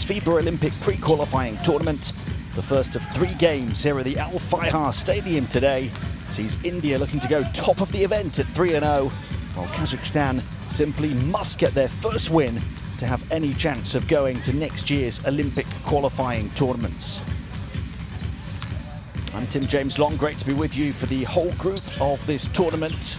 this FIBA Olympic pre-qualifying tournament. The first of 3 games here at the Al Fayha Stadium today sees India looking to go top of the event at 3-0, while Kazakhstan simply must get their first win to have any chance of going to next year's Olympic qualifying tournaments. I'm Tim James Long, great to be with you for the whole group of this tournament.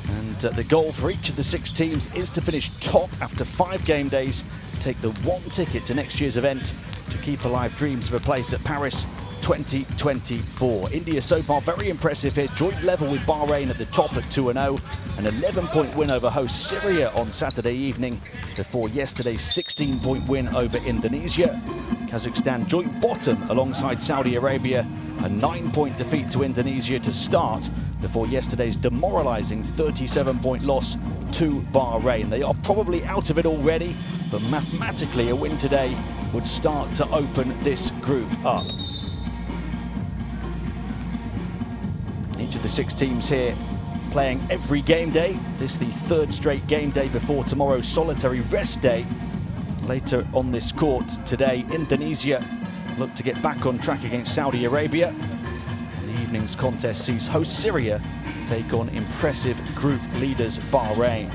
And the goal for each of the 6 teams is to finish top after 5 game days, take the 1 ticket to next year's event to keep alive dreams of a place at Paris 2024. India so far very impressive here, joint level with Bahrain at the top at 2-0, an 11-point win over host Syria on Saturday evening before yesterday's 16-point win over Indonesia. Kazakhstan joint bottom alongside Saudi Arabia, a 9-point defeat to Indonesia to start before yesterday's demoralizing 37-point loss to Bahrain. They are probably out of it already, but mathematically a win today would start to open this group up. Each of the 6 teams here playing every game day. This is the 3rd straight game day before tomorrow's solitary rest day. Later on this court today, Indonesia look to get back on track against Saudi Arabia. The evening's contest sees host Syria take on impressive group leaders Bahrain.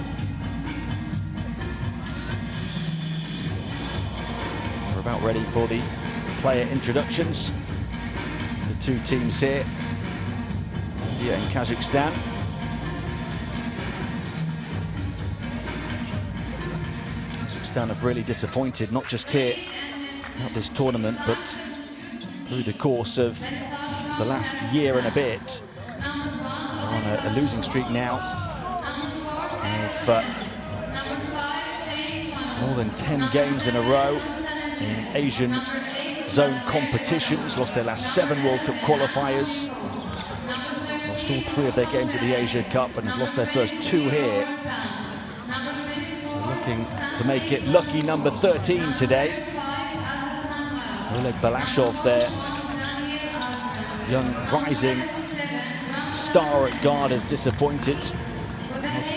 We're about ready for the player introductions. The 2 teams here, India and Kazakhstan. Kazakhstan have really disappointed, not just here at this tournament, but through the course of the last year and a bit. They're on a losing streak now of more than 10 games in a row in Asian zone competitions. Lost their last 7 World Cup qualifiers. Lost all 3 of their games at the Asia Cup and have lost their first 2 here. So looking to make it lucky number 13 today. Oleg Balashov, their young rising star at guard, has disappointed.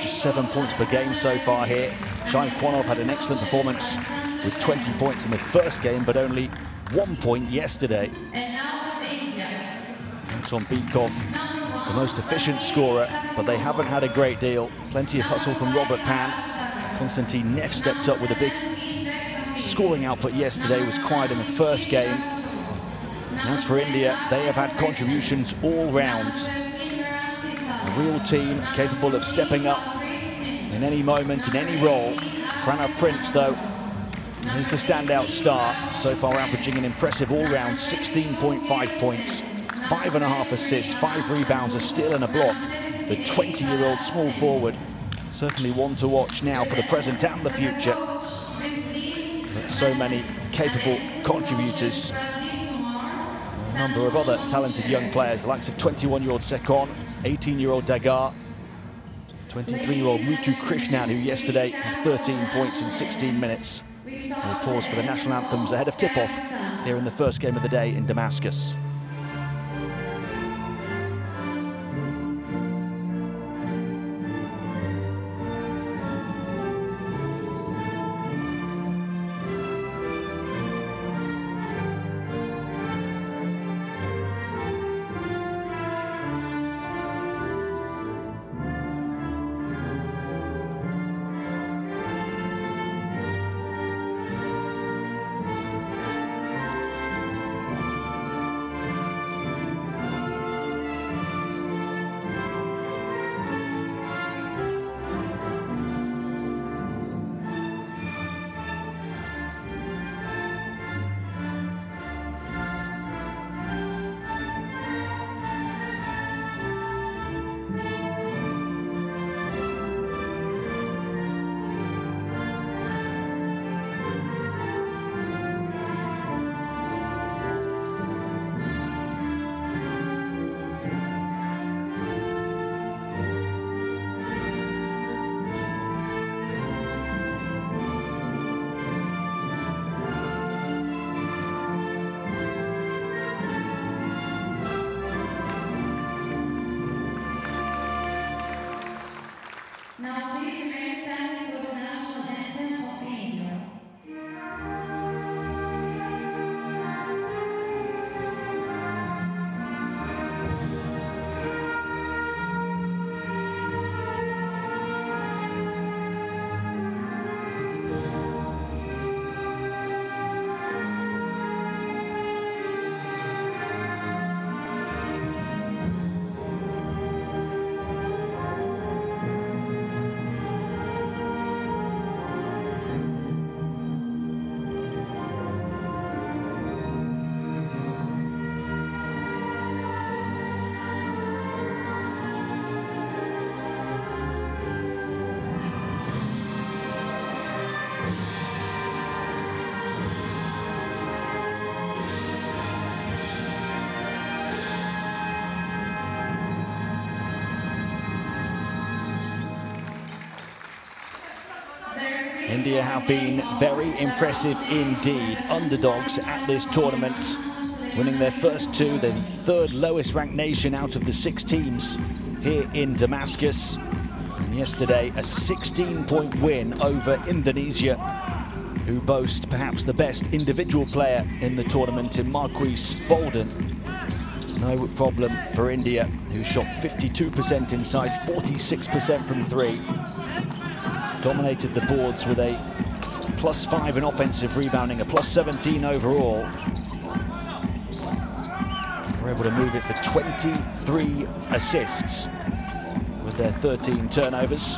Just 7 points per game so far here. Shai Kwanov had an excellent performance with 20 points in the first game, but only 1 point yesterday. Anton Bykov, the most efficient scorer, but they haven't had a great deal. Plenty of hustle from Robert Pan. Konstantin Neff stepped up with a big scoring output yesterday, was quiet in the first game. As for India, they have had contributions all round. A real team capable of stepping up in any moment, in any role. Pranav Prince, though, is the standout star, so far averaging an impressive all-round 16.5 points, 5.5 assists, 5 rebounds, a steal and a block. The 20-year-old small forward, certainly one to watch now for the present and the future. But so many capable contributors. A number of other talented young players, the likes of 21-year-old Sekon, 18-year-old Dagar, 23-year-old Muthu Krishnan, who yesterday had 13 points in 16 minutes. We'll pause for the national anthems ahead of tip-off here in the first game of the day in Damascus. India have been very impressive indeed. Underdogs at this tournament, winning their first two, then third lowest ranked nation out of the 6 teams here in Damascus. And yesterday, a 16-point win over Indonesia, who boast perhaps the best individual player in the tournament in Marquise Bolden. No problem for India, who shot 52% inside, 46% from 3. Dominated the boards with a +5 in offensive rebounding, a +17 overall. We're able to move it for 23 assists with their 13 turnovers.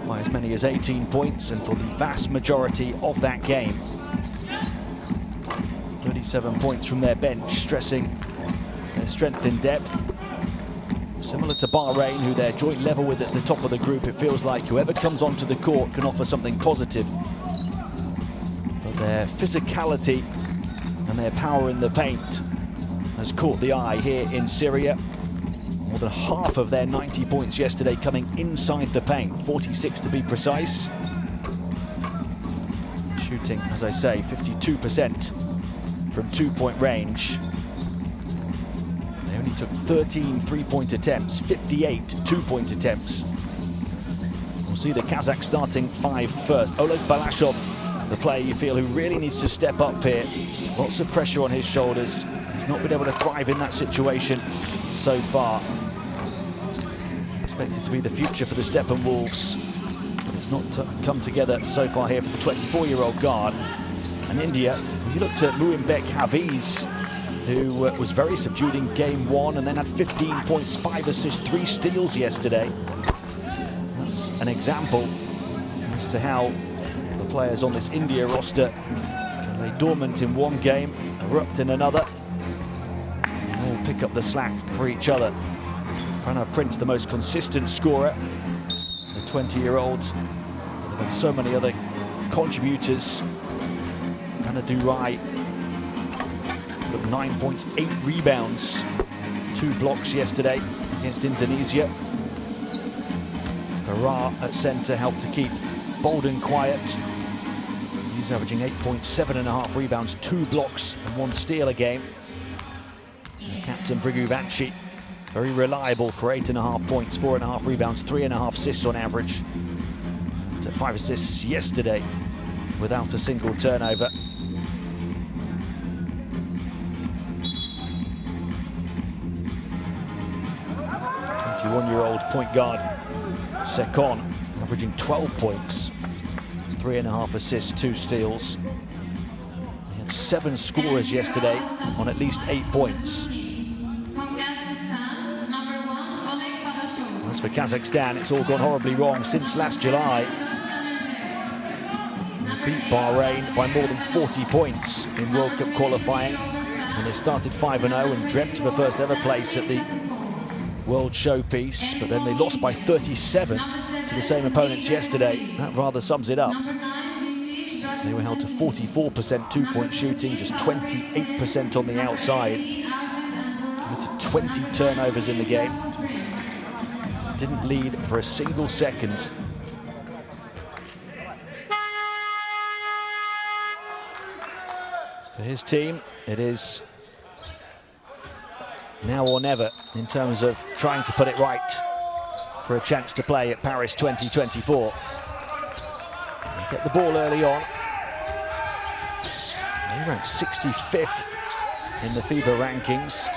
By as many as 18 points, and for the vast majority of that game. 37 points from their bench, stressing their strength in depth. Similar to Bahrain, who they're joint level with at the top of the group, it feels like whoever comes onto the court can offer something positive. But their physicality and their power in the paint has caught the eye here in Syria. More than half of their 90 points yesterday coming inside the paint, 46 to be precise. Shooting, as I say, 52% from 2-point range. They only took 13 3-point attempts, 58 2-point attempts. We'll see the Kazakh starting 5 first. Oleg Balashov, the player you feel who really needs to step up here. Lots of pressure on his shoulders. He's not been able to thrive in that situation so far. Expected to be the future for the Steppenwolves, but it's not come together so far here for the 24-year-old guard. And India, you looked at Muimbek Hafiz, who was very subdued in game 1 and then had 15 points, 5 assists, 3 steals yesterday. That's an example as to how the players on this India roster can lay dormant in one game, erupt in another, and all pick up the slack for each other. Pranav Prince, the most consistent scorer. The 20-year-olds, and so many other contributors. Anadu Rai with 9 points, 8 rebounds, 2 blocks yesterday against Indonesia. Bara at centre helped to keep Bolden quiet. He's averaging 8 points, 7.5 rebounds, 2 blocks and 1 steal a game. And Captain Brigu Vanchi, very reliable for 8.5 points, 4.5 rebounds, 3.5 assists on average. And 5 assists yesterday without a single turnover. 21-year-old point guard Sekon, averaging 12 points, 3.5 assists, 2 steals. He had 7 scorers yesterday on at least 8 points. As for Kazakhstan, it's all gone horribly wrong since last July. They beat Bahrain by more than 40 points in World Cup qualifying, and they started 5-0 and dreamt of a first ever place at the World Showpiece, but then they lost by 37 to the same opponents yesterday. That rather sums it up. They were held to 44% 2-point shooting, just 28% on the outside. Committed 20 turnovers in the game. Didn't lead for a single second. For his team, it is now or never in terms of trying to put it right for a chance to play at Paris 2024. They get the ball early on. They rank 65th in the FIBA rankings.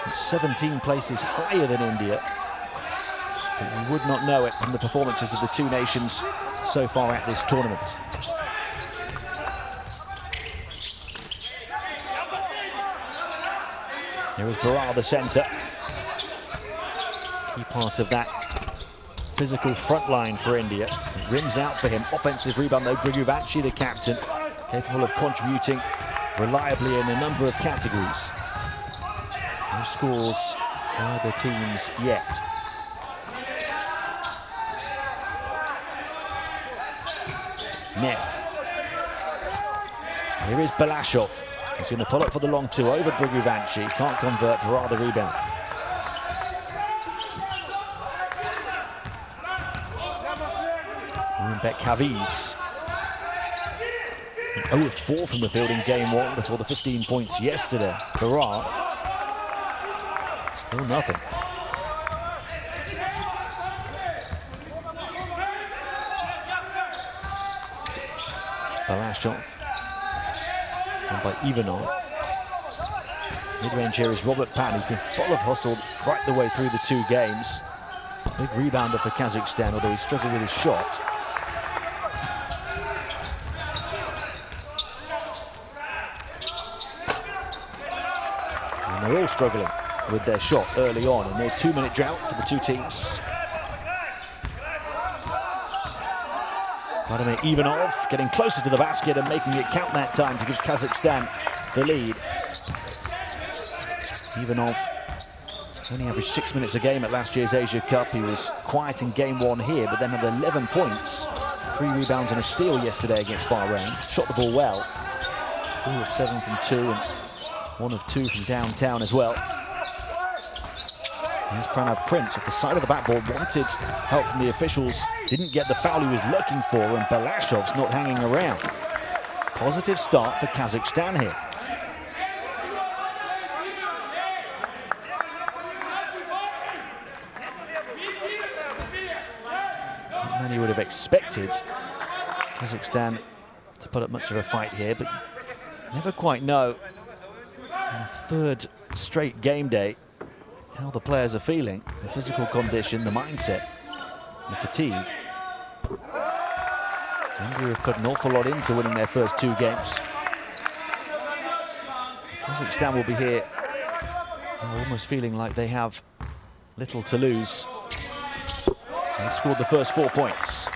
It's 17 places higher than India. But you would not know it from the performances of the two nations so far at this tournament. Here is Bara, the centre. Key part of that physical front line for India. Rims out for him. Offensive rebound though. Brigu Vanchi, the captain, capable of contributing reliably in a number of categories. No scores for the teams yet. Neff. Here is Balashov. He's going to pull up for the long 2 over Brigu Vanchi. Can't convert. Bara the rebound. Kaviz. 0 of 4 from the field in game 1 before the 15 points yesterday. Farrar, still nothing. Balashov, and by Ivanov. Mid-range here is Robert Pan, who's been full of hustle right the way through the 2 games. Big rebounder for Kazakhstan, although he struggled with his shot. And they're all struggling with their shot early on, a near 2-minute drought for the 2 teams. Vladimir Ivanov getting closer to the basket and making it count that time to give Kazakhstan the lead. Ivanov only averaged 6 minutes a game at last year's Asia Cup. He was quiet in game 1 here, but then had 11 points, 3 rebounds and a steal yesterday against Bahrain. Shot the ball well. 4 of 7 from 2 and 1 of 2 from downtown as well. Here's Pranav Prince off the side of the backboard, wanted help from the officials, didn't get the foul he was looking for, and Balashov's not hanging around. Positive start for Kazakhstan here. Not many would have expected Kazakhstan to put up much of a fight here, but you never quite know on a 3rd straight game day how the players are feeling, the physical condition, the mindset, the fatigue. India have put an awful lot into winning their first 2 games. Kazakhstan will be here almost feeling like they have little to lose. They've scored the first 4 points.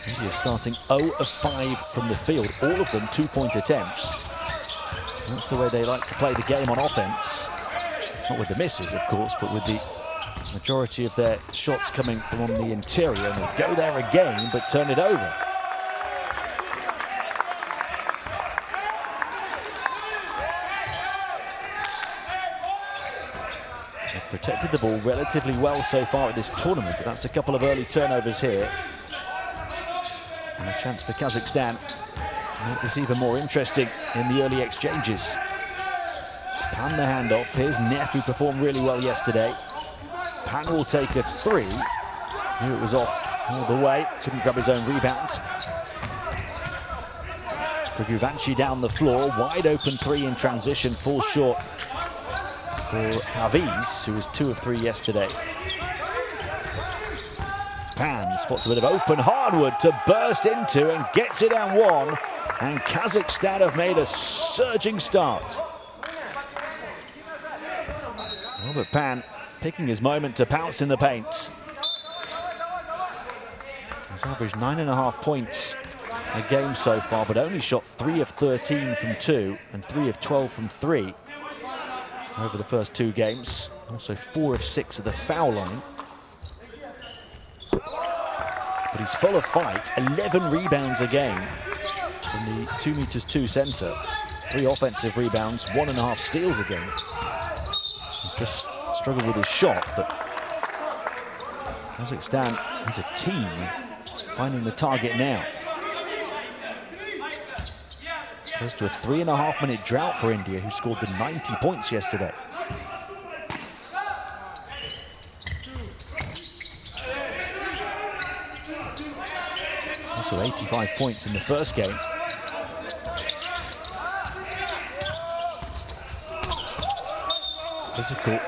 India starting 0 of 5 from the field, all of them 2-point attempts. That's the way they like to play the game on offense. Not with the misses, of course, but with the majority of their shots coming from on the interior. And they'll go there again, but turn it over. They've protected the ball relatively well so far at this tournament, but that's a couple of early turnovers here. And a chance for Kazakhstan to make this even more interesting in the early exchanges. Pan the handoff. Here's Neff, who performed really well yesterday. Pan will take a 3. Knew it was off all the way. Couldn't grab his own rebound. Guvanchi down the floor. Wide open 3 in transition. Falls short for Haviz, who was 2 of 3 yesterday. Pan spots a bit of open hardwood to burst into and gets it and 1. And Kazakhstan have made a surging start. Robert Pan picking his moment to pounce in the paint. He's averaged 9.5 points a game so far, but only shot 3 of 13 from 2 and 3 of 12 from 3 over the first 2 games. Also 4 of 6 at the foul line. But he's full of fight. 11 rebounds a game from the 2'2" center. 3 offensive rebounds, 1.5 steals a game. He's just struggled with his shot, but Kazakhstan as a team finding the target now. Close to a 3.5-minute drought for India, who scored the 90 points yesterday. Also 85 points in the first game. Physical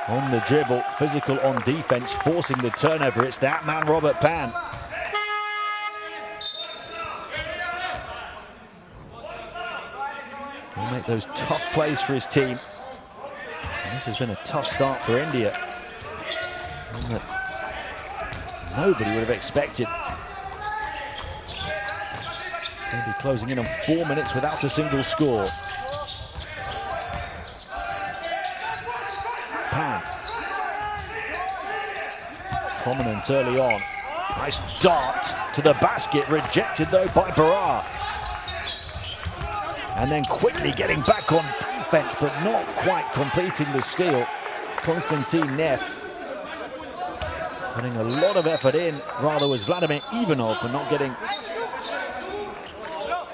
on the dribble, physical on defense, forcing the turnover. It's that man, Robert Pan. He'll make those tough plays for his team. And this has been a tough start for India. One that nobody would have expected. They'll be closing in on 4 minutes without a single score. Pan. Prominent early on. Nice dart to the basket, rejected though by Barar. And then quickly getting back on offense, but not quite completing the steal. Konstantin Neff putting a lot of effort in, rather was Vladimir Ivanov, but not getting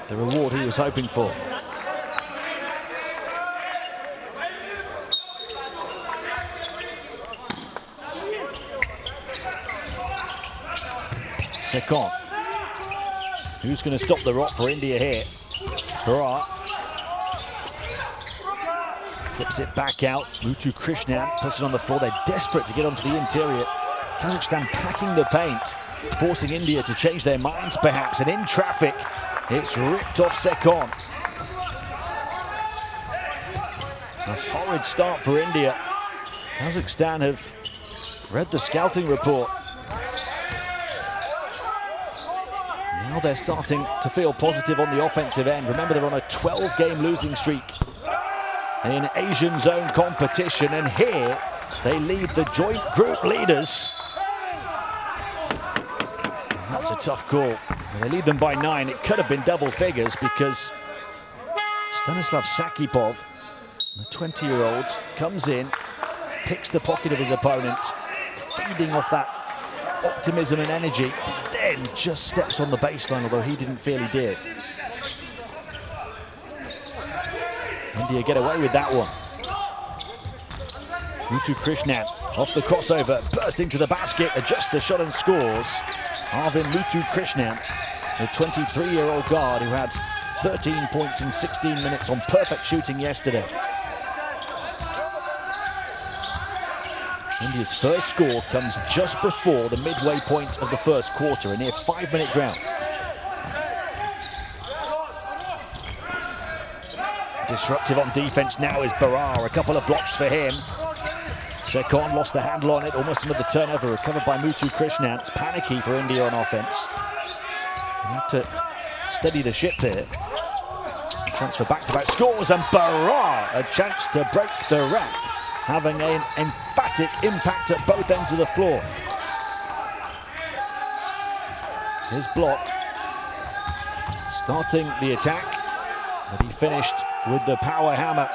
the reward he was hoping for. Sekon. Who's going to stop the rock for India here? Barar. Flips it back out. Muthu Krishnan puts it on the floor. They're desperate to get onto the interior. Kazakhstan packing the paint, forcing India to change their minds perhaps. And in traffic, it's ripped off Sekon. A horrid start for India. Kazakhstan have read the scouting report. Now they're starting to feel positive on the offensive end. Remember, they're on a 12-game losing streak in Asian zone competition, and here they lead the joint group leaders. That's a tough call. They lead them by 9. It could have been double figures because Stanislav Sakipov, the 20-year-old, comes in, picks the pocket of his opponent, feeding off that optimism and energy, then just steps on the baseline, although he didn't feel he did. India get away with that one. Muthu Krishnan off the crossover, bursting to the basket, adjusts the shot and scores. Arvin Muthu Krishnan, the 23-year-old guard who had 13 points in 16 minutes on perfect shooting yesterday. India's first score comes just before the midway point of the first quarter, a near 5-minute drought. Disruptive on defense now is Barar, a couple of blocks for him. Sekon lost the handle on it, almost another turnover, recovered by Muthu Krishnan. It's panicky for India on offense. They need to steady the ship here. Chance for back-to-back scores, and Barar, a chance to break the rack, having an emphatic impact at both ends of the floor. His block, starting the attack, but he finished with the power hammer.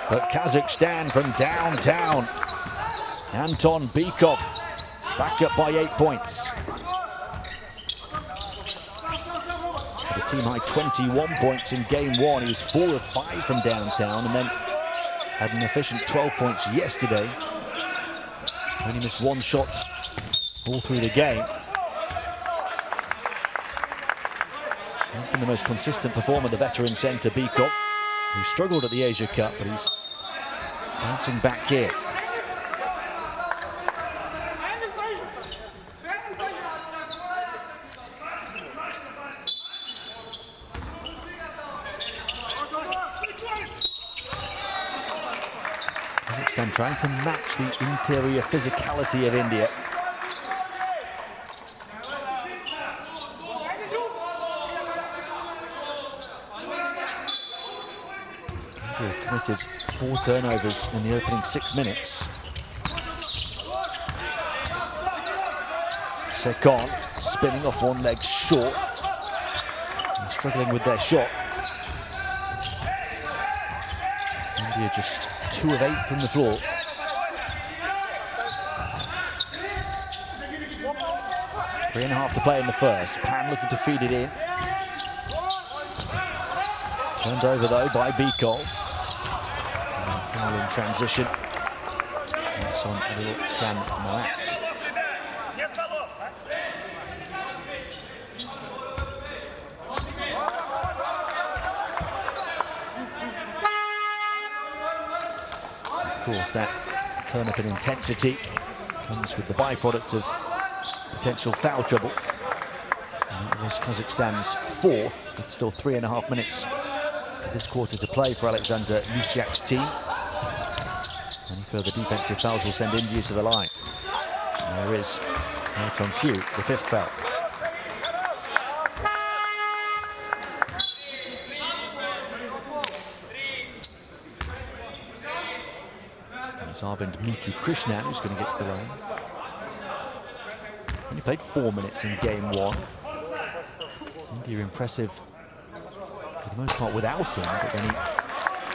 But Kazakhstan from downtown, Anton Bykov, back up by 8 points. The team high 21 points in game 1. He was 4 of 5 from downtown, and then had an efficient 12 points yesterday. Only missed 1 shot all through the game. He's been the most consistent performer, the veteran centre Bykov, who struggled at the Asia Cup, but he's bouncing back here. Kazakhstan trying to match the interior physicality of India. India have committed 4 turnovers in the opening 6 minutes. Sekon spinning off one leg short. And struggling with their shot. India just 2 of 8 from the floor. Three and a half to play in the first. Pan looking to feed it in. Turned over though by Bykov. Foul in transition. That's on Ilkan Marat. Of course, that turn up in intensity comes with the byproduct of potential foul trouble. And it was Kazakhstan's 4th, with still 3.5 minutes of this quarter to play for Alexander Yusyak's team. Any further defensive fouls will send India to the line. And there is, out on cue, the 5th foul. It's Arvind Muthu Krishnan who's going to get to the line. Only played 4 minutes in game 1. India impressive for the most part without him, but then he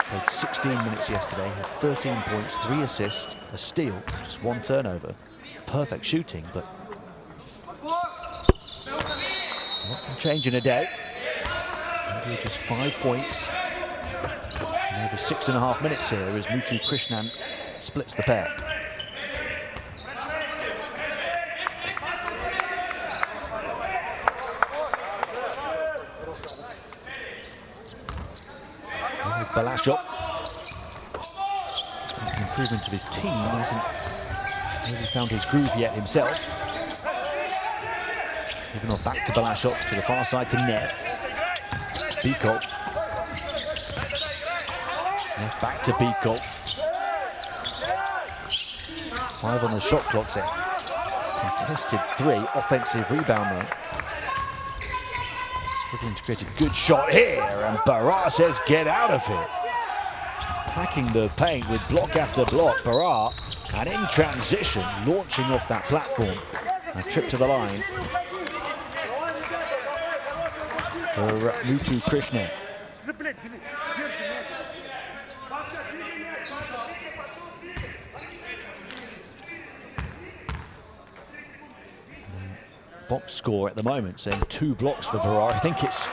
Played 16 minutes yesterday, had 13 points, 3 assists, a steal, just 1 turnover. Perfect shooting, but not can change in a day. India just 5 points. And over 6.5 minutes here as Muthu Krishnan splits the pair. Balashov, despite the improvement of his team, hasn't really found his groove yet himself. Moving on back to Balashov, to the far side to Neff. Bikov. Neff back to Bikov. 5 on the shot clock there. Contested 3, offensive rebound there. Struggling to create a good shot here, and Barar says, get out of here. Packing the paint with block after block, Barar, and in transition, launching off that platform. A trip to the line for Muthu Krishnan. Box score at the moment saying 2 blocks for Barar. I think it's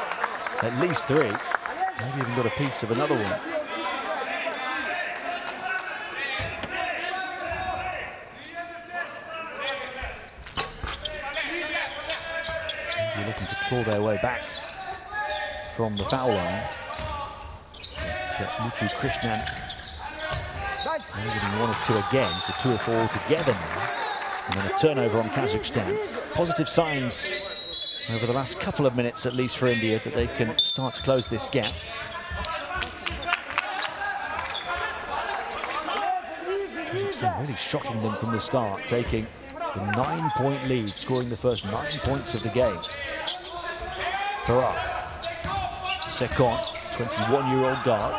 at least 3. Maybe even got a piece of another one. They're looking to claw their way back from the foul line. Muthu Krishnan only getting 1 of 2 again, so 2 or 4 altogether now. And then a turnover on Kazakhstan. Positive signs over the last couple of minutes, at least for India, that they can start to close this gap. Kazakhstan really shocking them from the start, taking the 9-point lead, scoring the first 9 points of the game. Barar, Sekon, 21-year-old guard,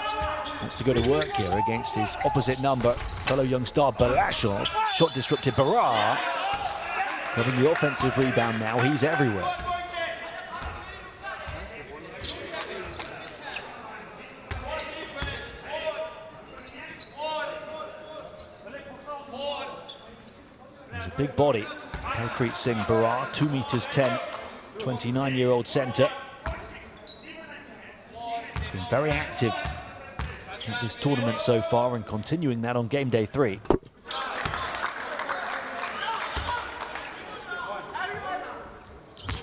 wants to go to work here against his opposite number, fellow young star Balashov. Shot disrupted. Barar having the offensive rebound now. He's everywhere. He's a big body. Palpreet Singh Barar, 2 meters 10, 29-year-old centre. He's been very active in this tournament so far and continuing that on game day 3.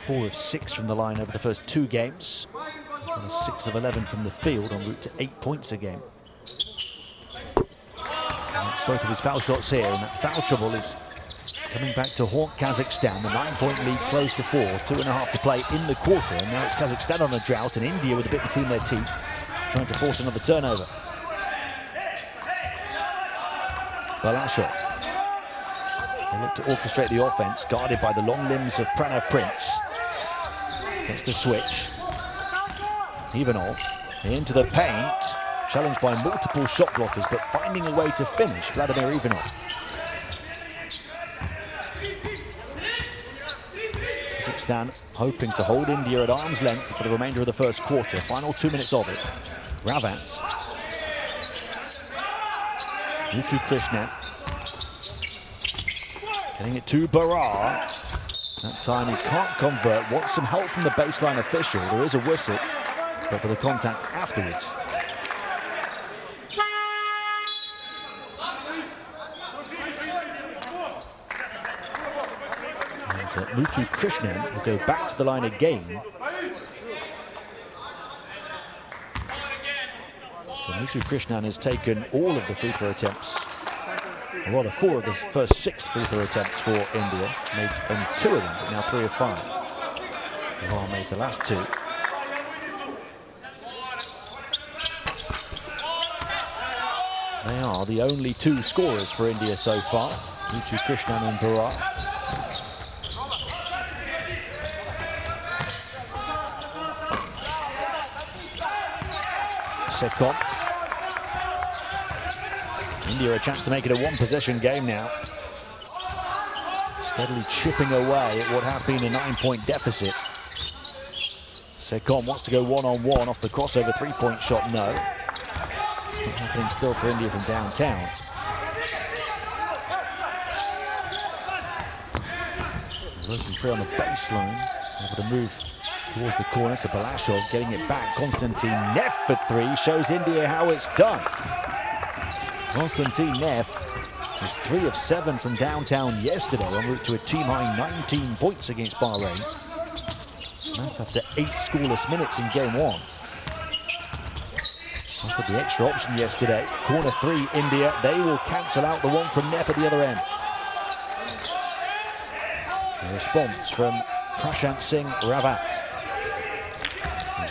4 of 6 from the line over the first 2 games, as well as 6 of 11 from the field, en route to 8 points a game. That's both of his foul shots here, and that foul trouble is coming back to haunt Kazakhstan. The 9-point lead close to 4, 2.5 to play in the quarter, and now it's Kazakhstan on a drought, and India with a bit between their teeth, trying to force another turnover. Balashov. They look to orchestrate the offense, guarded by the long limbs of Pranav Prince. Gets the switch. Ivanov into the paint, challenged by multiple shot blockers, but finding a way to finish, Vladimir Ivanov. Kazakhstan hoping to hold India at arm's length for the remainder of the first quarter. Final 2 minutes of it. Ravant. Muthu Krishnan. Getting it to Barar. That time he can't convert. Wants some help from the baseline official. There is a whistle, but for the contact afterwards. And Muthu Krishnan will go back to the line again. So Muthu Krishnan has taken all of the free throw attempts. Or rather, 4 of the first 6 free throw attempts for India. Made only 2 of them, but now 3 of 5. Barar made the last 2. They are the only 2 scorers for India so far. Muthu Krishnan and Barar. Sekon. India a chance to make it a 1-possession game now. Steadily chipping away at what has been a 9-point deficit. Sekon wants to go one-on-one off the crossover 3-point shot, no. Not happening still for India from downtown. Working free on the baseline, able to move towards the corner to Balashov, getting it back. Konstantin Neff for three, shows India how it's done. Konstantin Neff was 3 of 7 from downtown yesterday, en route to a team-high 19 points against Bahrain. That's after 8 scoreless minutes in game 1. After the extra option yesterday, corner 3 India, they will cancel out the one from Neff at the other end. A response from Prashant Singh Rawat.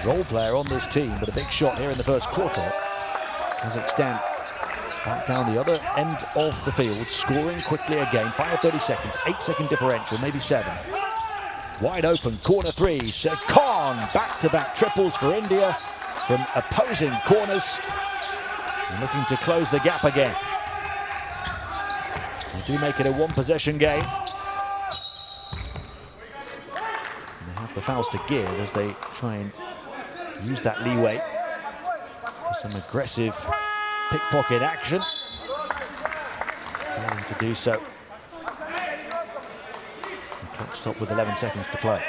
Role player on this team, but a big shot here in the first quarter. Kazakhstan back down the other end of the field, scoring quickly again. Final 30 seconds, 8-second differential, maybe 7. Wide open, corner 3, Khan, back-to-back triples for India from opposing corners. And looking to close the gap again. They do make it a 1-possession game. And they have the fouls to give as they try and use that leeway for some aggressive pickpocket action. Failing to do so. The clock stopped with 11 seconds to play.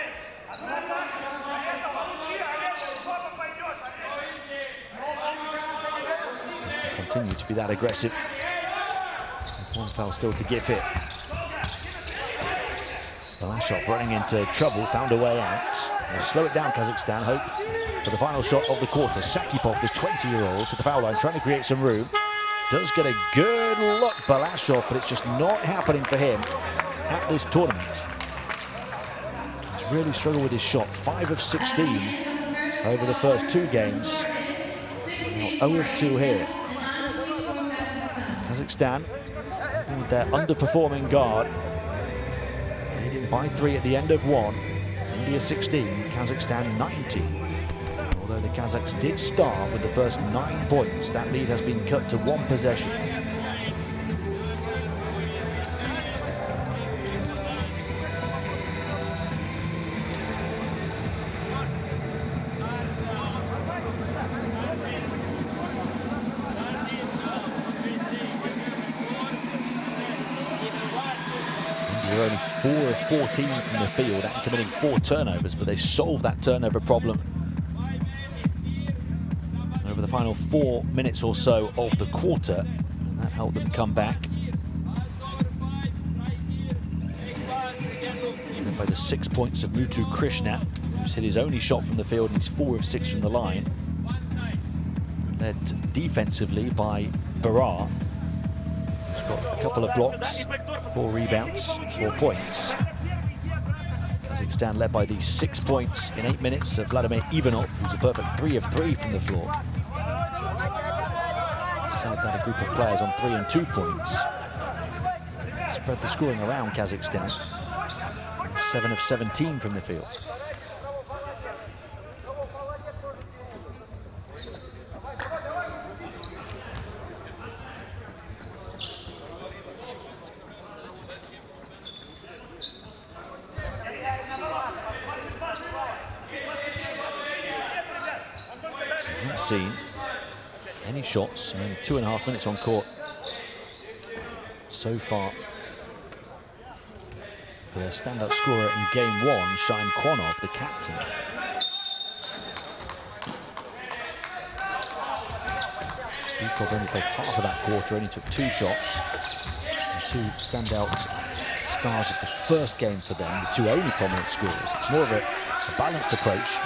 Continue to be that aggressive. With 1 foul still to give here. Balashov running into trouble, found a way out. They'll slow it down, Kazakhstan, hope for the final shot of the quarter. Sakipov, the 20-year-old, to the foul line, trying to create some room. Does get a good look, Balashov, but it's just not happening for him at this tournament. He's really struggled with his shot. 5 of 16 over the first 2 games. Now 0 of 2 here. Kazakhstan, with their underperforming guard, leading by 3 at the end of 1. India 16, Kazakhstan 19. Although the Kazakhs did start with the first 9 points, that lead has been cut to 1 possession. They're only 4 of 14 from the field and committing 4 turnovers, but they solved that turnover problem over the final 4 minutes or so of the quarter, and that helped them come back. And then by the 6 points of Muthu Krishna, who's hit his only shot from the field and he's 4 of 6 from the line. Led defensively by Barar. He's got a couple of blocks, 4 rebounds, 4 points. Kazakhstan led by these 6 points in 8 minutes of Vladimir Ivanov, who's a perfect 3 of 3 from the floor. Inside that, a group of players on 3 and 2 points. Spread the scoring around Kazakhstan. 7 of 17 from the field. Not seen any shots, only 2.5 minutes on court so far for their standout scorer in game 1, Shain Kwanov, the captain. Bukov only played half of that quarter, only took 2 shots. The 2 standout stars of the first game for them, the 2 only prominent scorers. It's more of a balanced approach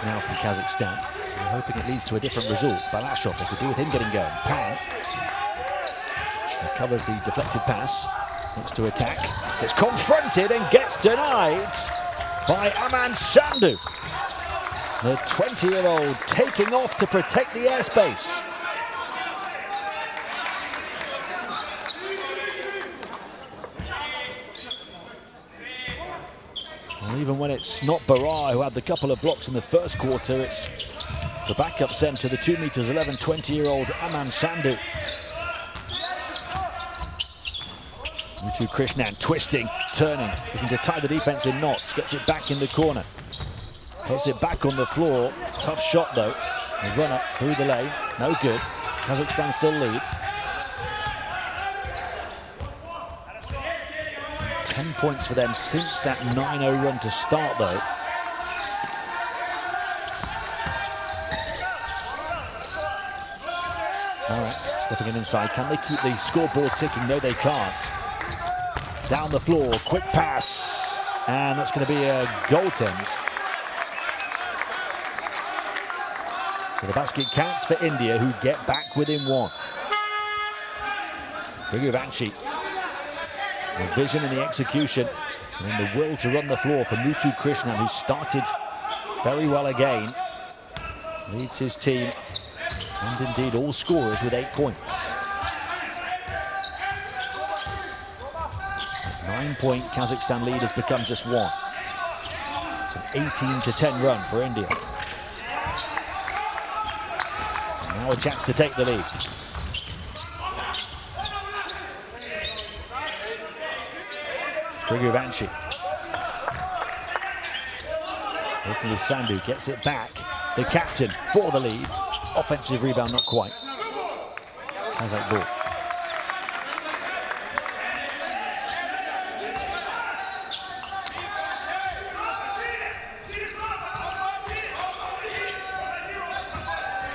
now from Kazakhstan. We're hoping it leads to a different result. Balashov, they could do with him getting going. Pan recovers the deflected pass, looks to attack, gets confronted and gets denied by Aman Sandhu. The 20-year-old taking off to protect the airspace. Well, even when it's not Barar who had the couple of blocks in the first quarter, it's the backup centre, the 2 meters 11, 20-year-old Aman Sandhu. Muthu Krishnan twisting, turning, looking to tie the defense in knots, gets it back in the corner. Puts it back on the floor. Tough shot though. A run up through the lane, no good. Kazakhstan still lead. 10 points for them since that 9-0 run to start, though. Marat slipping it inside. Can they keep the scoreboard ticking? No, they can't. Down the floor, quick pass, and that's going to be a goaltend. So the basket counts for India, who get back within one. Briguvanchi, the vision and the execution, and the will to run the floor for Muthu Krishnan, who started very well again. Leads his team, and indeed all scorers with 8 points. 9-point Kazakhstan lead has become just one. It's an 18-10 run for India. And now a chance to take the lead. Briguvanchi. Working with Sandhu, gets it back. The captain for the lead. Offensive rebound, not quite. Kazakh ball.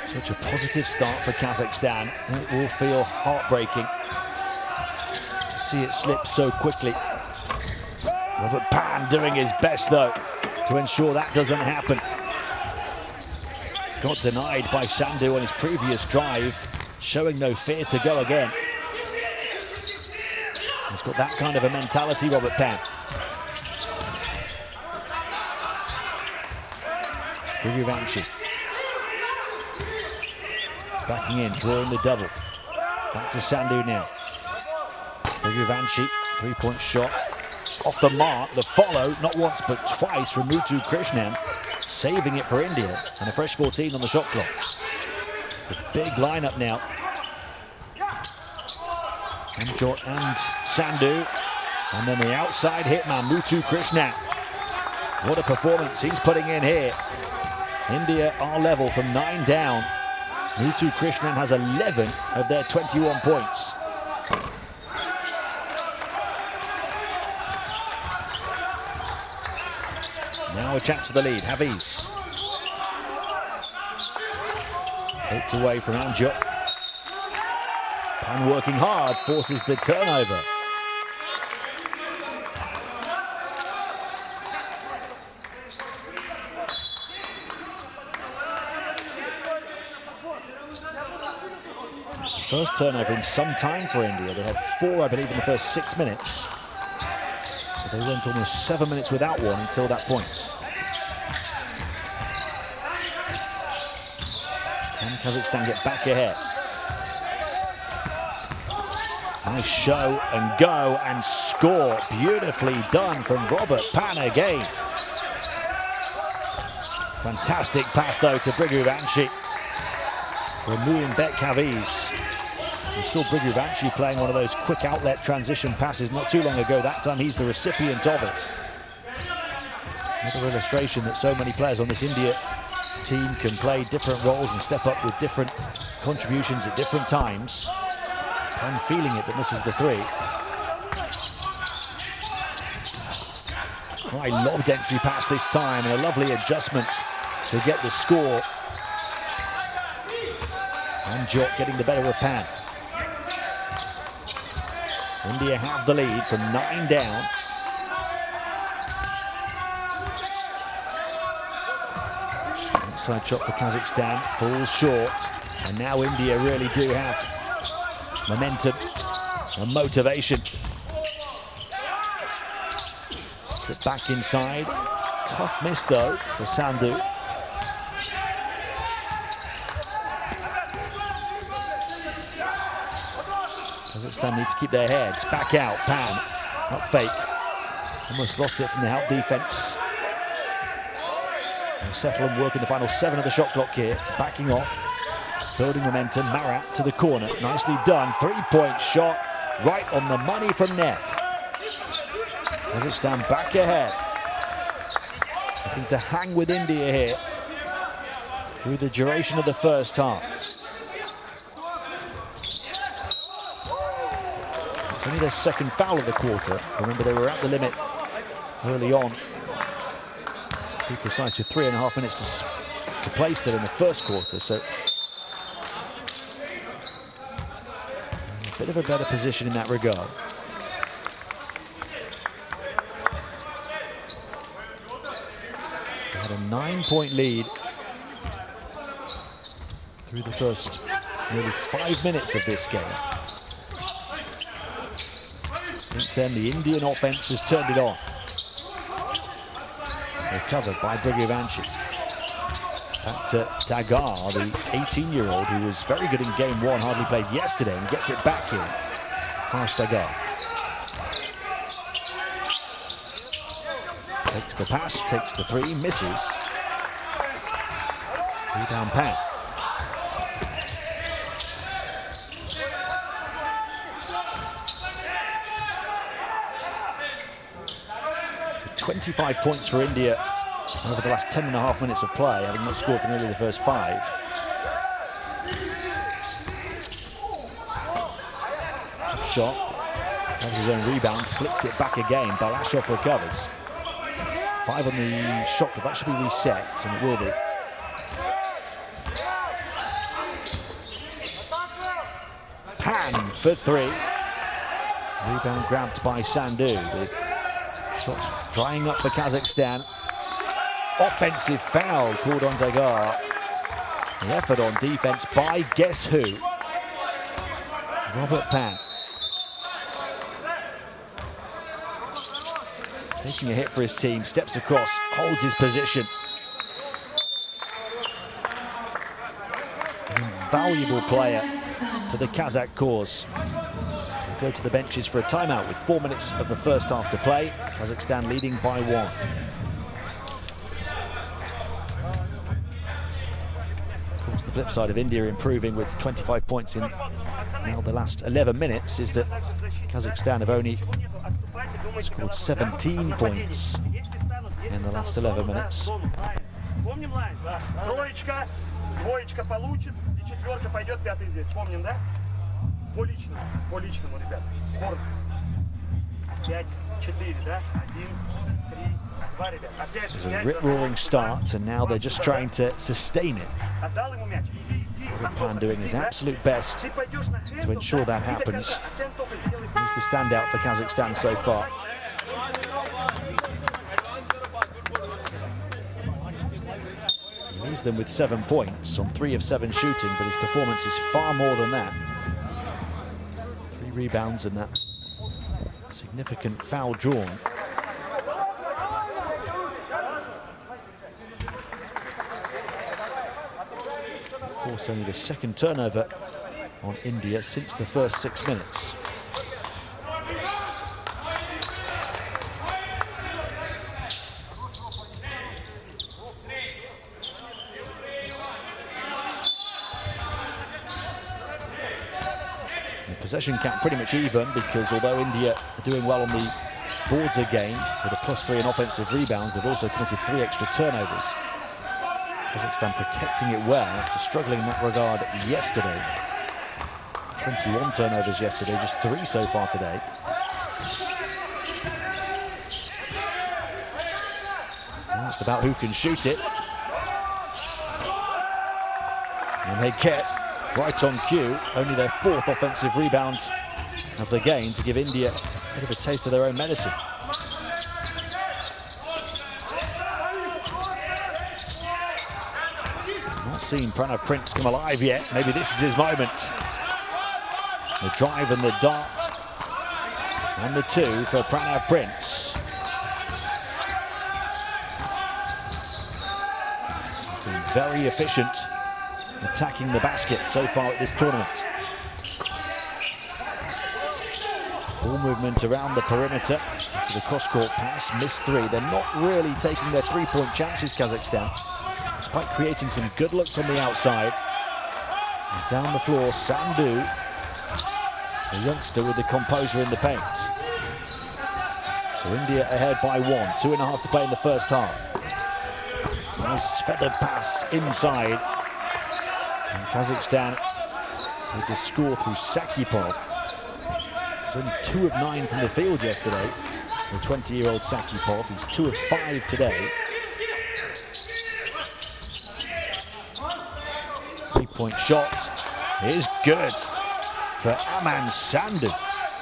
Such a positive start for Kazakhstan. It will feel heartbreaking to see it slip so quickly. Robert Pan doing his best, though, to ensure that doesn't happen. Got denied by Sandhu on his previous drive, showing no fear to go again. He's got that kind of a mentality, Robert Pan. Briguvanchi. Backing in, drawing the double. Back to Sandhu now. Briguvanchi, three-point shot. Off the mark, the follow, not once but twice from Muthu Krishnan, saving it for India, and a fresh 14 on the shot clock. The big lineup now. Amjot and Sandhu, and then the outside hitman, Muthu Krishnan. What a performance he's putting in here. India are level from 9 down. Muthu Krishnan has 11 of their 21 points. Now a chance for the lead, Hafiz. Poked away from Amjot. Pan working hard, forces the turnover. First turnover in some time for India. They had 4, I believe, in the first 6 minutes. So they went almost 7 minutes without one until that point. Can Kazakhstan get back ahead? Nice show and go and score. Beautifully done from Robert Pan again. Fantastic pass, though, to Briguvanchi. For Muinbek Hafiz. We saw Briguvanchi playing one of those quick outlet transition passes not too long ago. That time he's the recipient of it. Another illustration that so many players on this India team can play different roles and step up with different contributions at different times. Pan feeling it, but misses the three. High lobbed entry pass this time, and a lovely adjustment to get the score. Amjot getting the better of Pan. India have the lead from 9 down. Outside shot for Kazakhstan, falls short. And now India really do have momentum and motivation. Slip back inside. Tough miss, though, for Sandhu. Kazakhstan need to keep their heads. Back out, Pan. Not fake. Almost lost it from the help defense. They'll settle and work in the final 7 of the shot clock here. Backing off. Building momentum. Marat to the corner. Nicely done. 3-point shot. Right on the money from Neff. Kazakhstan back ahead. Looking to hang with India here through the duration of the first half. Only their second foul of the quarter. Remember, they were at the limit early on. To be precise, with 3.5 minutes to play still in the first quarter. So a bit of a better position in that regard. They had a 9-point lead through the first nearly 5 minutes of this game. Since then, the Indian offense has turned it on. Recovered by Bugovanci. Back to Dagar, the 18-year-old who was very good in game one, hardly played yesterday, and gets it back here. Harsh Dagar. Takes the pass, takes the three, misses. Rebound Pan. 25 points for India over the last 10.5 minutes of play, having not scored for nearly the first 5. Tough shot. Has his own rebound, flicks it back again. Balashov recovers. 5 on the shot, but that should be reset, and it will be. Pan for 3. Rebound grabbed by Sandhu. The shots drying up for Kazakhstan. Offensive foul called on Dagar. The effort on defense by guess who? Robert Pan. Taking a hit for his team, steps across, holds his position. An invaluable player to the Kazakh cause. We'll go to the benches for a timeout with 4 minutes of the first half to play. Kazakhstan leading by 1. Of course, the flip side of India improving with 25 points in now the last 11 minutes is that Kazakhstan have only scored 17 points in the last 11 minutes. It was a rip-roaring start, and now they're just trying to sustain it. Pan doing his absolute best to ensure that happens. He's the standout for Kazakhstan so far. He leads them with 7 points on 3 of 7 shooting, but his performance is far more than that. 3 rebounds and that significant foul drawn. Forced only the second turnover on India since the first 6 minutes. The possession count pretty much even, because although India are doing well on the boards again with a +3 in offensive rebounds, they've also committed 3 extra turnovers. Kazakhstan protecting it well after struggling in that regard yesterday. 21 turnovers yesterday, just 3 so far today. Well, it's about who can shoot it. And they get right on cue, only their 4th offensive rebound of the game to give India a bit of a taste of their own medicine. Not seen Pranav Prince come alive yet. Maybe this is his moment. The drive and the dart. And the 2 for Pranav Prince. He's been very efficient attacking the basket so far at this tournament. Ball movement around the perimeter after the cross-court pass, missed 3. They're not really taking their 3-point chances, Kazakhstan, despite creating some good looks on the outside. And down the floor, Sandhu, the youngster with the composure in the paint. So India ahead by 1, 2.5 to play in the first half. Nice feathered pass inside. And Kazakhstan with the score through Sakipov. He's only 2 of 9 from the field yesterday. The 20-year-old Sakipov, he's 2 of 5 today. 3-point shot is good for Aman Sandu,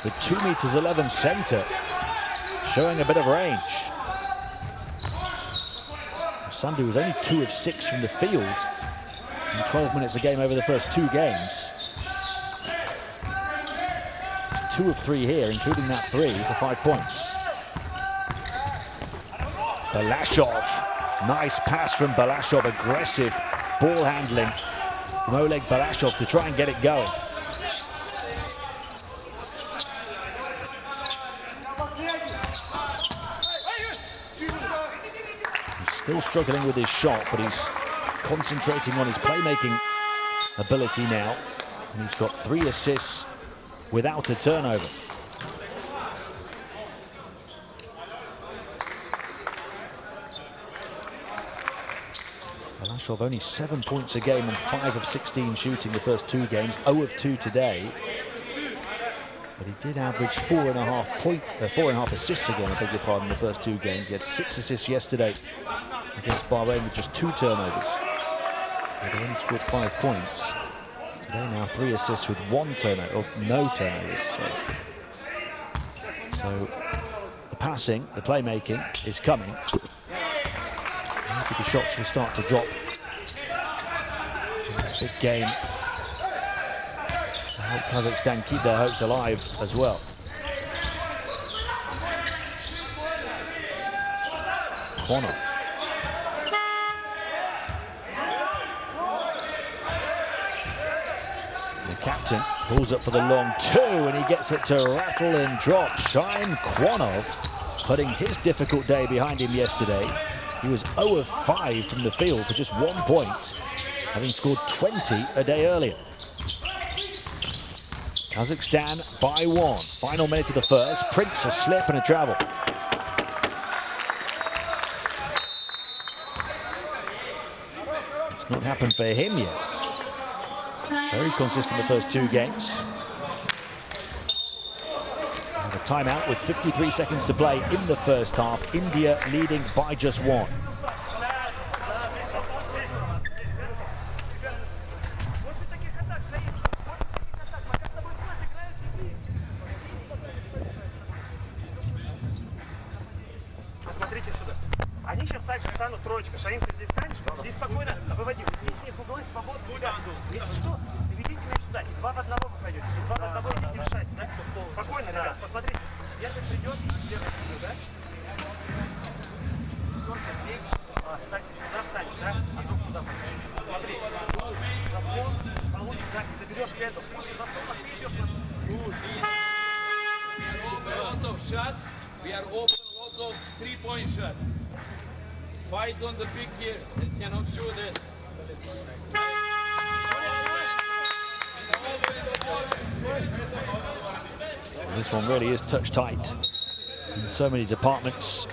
the 2'11" center, showing a bit of range. Sandu was only 2 of 6 from the field in 12 minutes a game over the first 2 games. 2 of 3 here, including that 3 for 5 points. Balashov, nice pass from Balashov, aggressive ball handling from Oleg Balashov to try and get it going. He's still struggling with his shot, but he's concentrating on his playmaking ability now. And he's got 3 assists without a turnover. Balashov only 7 points a game and 5 of 16 shooting the first 2 games, 0 of 2 today. But he did average 4.5 assists again, I beg your pardon, in the first 2 games. He had 6 assists yesterday against Bahrain with just 2 turnovers. But he only scored 5 points. Today now 3 assists with 1 turnover, or no turnovers. So the passing, the playmaking is coming. Maybe the shots will start to drop in this big game to help Kazakhstan keep their hopes alive as well. Kwonov. The captain pulls up for the long 2 and he gets it to rattle and drop. Shine Kwonov putting his difficult day behind him yesterday. He was 0 of 5 from the field for just 1 point, having scored 20 a day earlier. Kazakhstan by 1. Final minute of the first. Prince, a slip and a travel. It's not happened for him yet. Very consistent the first 2 games. And a timeout with 53 seconds to play in the first half. India leading by just 1. Смотрите сюда. Они сейчас также станут троечка. Шаим, ты здесь станешь? Здесь спокойно выводи. Здесь не углы, свободно. Если что, ведите мяч сюда. И 2 в 1 вы пойдете. 2 в 1 идите решать. Да? Спокойно, ребят. Посмотрите. Первый придет, первый придет, да? Только здесь. Стасик сюда встанет, да? А тут сюда. Смотри. Заслон. Получишь, да? Заберешь эту. После заслона ты идешь на... We are open lot of 3-point shot. Fight on the pick here. They cannot shoot it. This one really is touch tight in so many departments.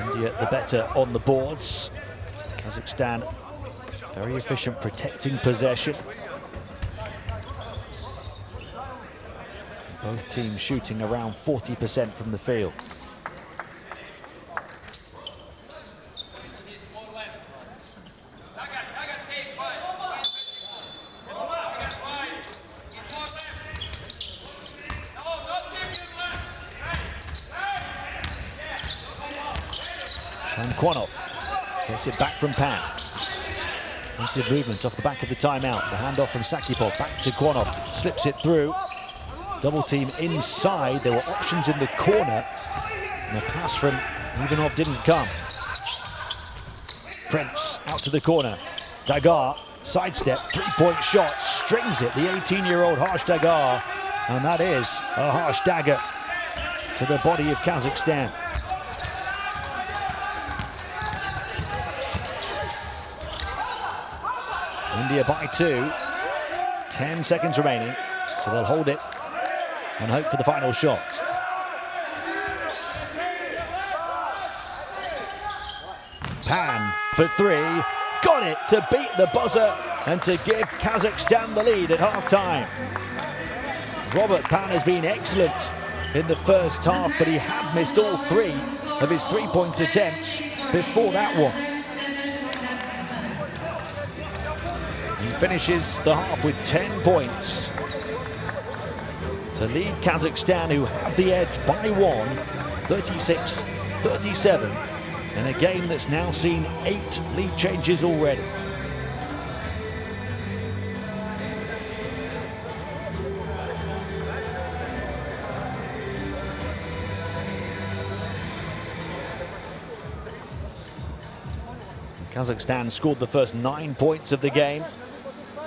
India the better on the boards. Kazakhstan very efficient protecting possession. Both teams shooting around 40% from the field. Kwonov gets it back from Pan. Into the movement off the back of the timeout. The handoff from Sakipov back to Kwonov. Slips it through. Double team inside. There were options in the corner. And the pass from Ivanov didn't come. Prince out to the corner. Dagar, sidestep, 3-point shot, strings it. The 18-year-old Harsh Dagar. And that is a harsh dagger to the body of Kazakhstan. India by 2. 10 seconds remaining. So they'll hold it and hope for the final shot. Pan for 3, got it to beat the buzzer and to give Kazakhstan the lead at half-time. Robert Pan has been excellent in the first half, but he had missed all 3 of his three-point attempts before that one. He finishes the half with 10 points to lead Kazakhstan, who have the edge by 1, 36-37, in a game that's now seen 8 lead changes already. Kazakhstan scored the first 9 points of the game.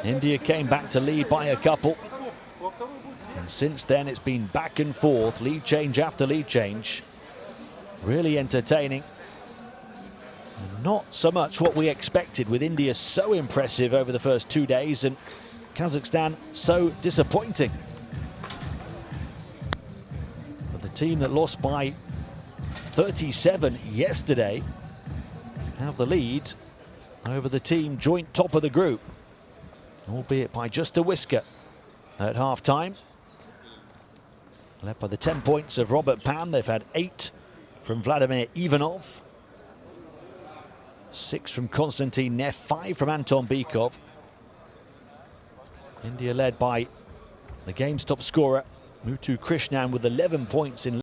India came back to lead by a couple. And since then, it's been back and forth, lead change after lead change. Really entertaining. Not so much what we expected, with India so impressive over the first 2 days and Kazakhstan so disappointing. But the team that lost by 37 yesterday have the lead over the team joint top of the group, albeit by just a whisker at half-time. Led by the 10 points of Robert Pan. They've had 8 from Vladimir Ivanov, 6 from Konstantin Neff, 5 from Anton Bykov. India led by the game's top scorer, Muthu Krishnan, with 11 points in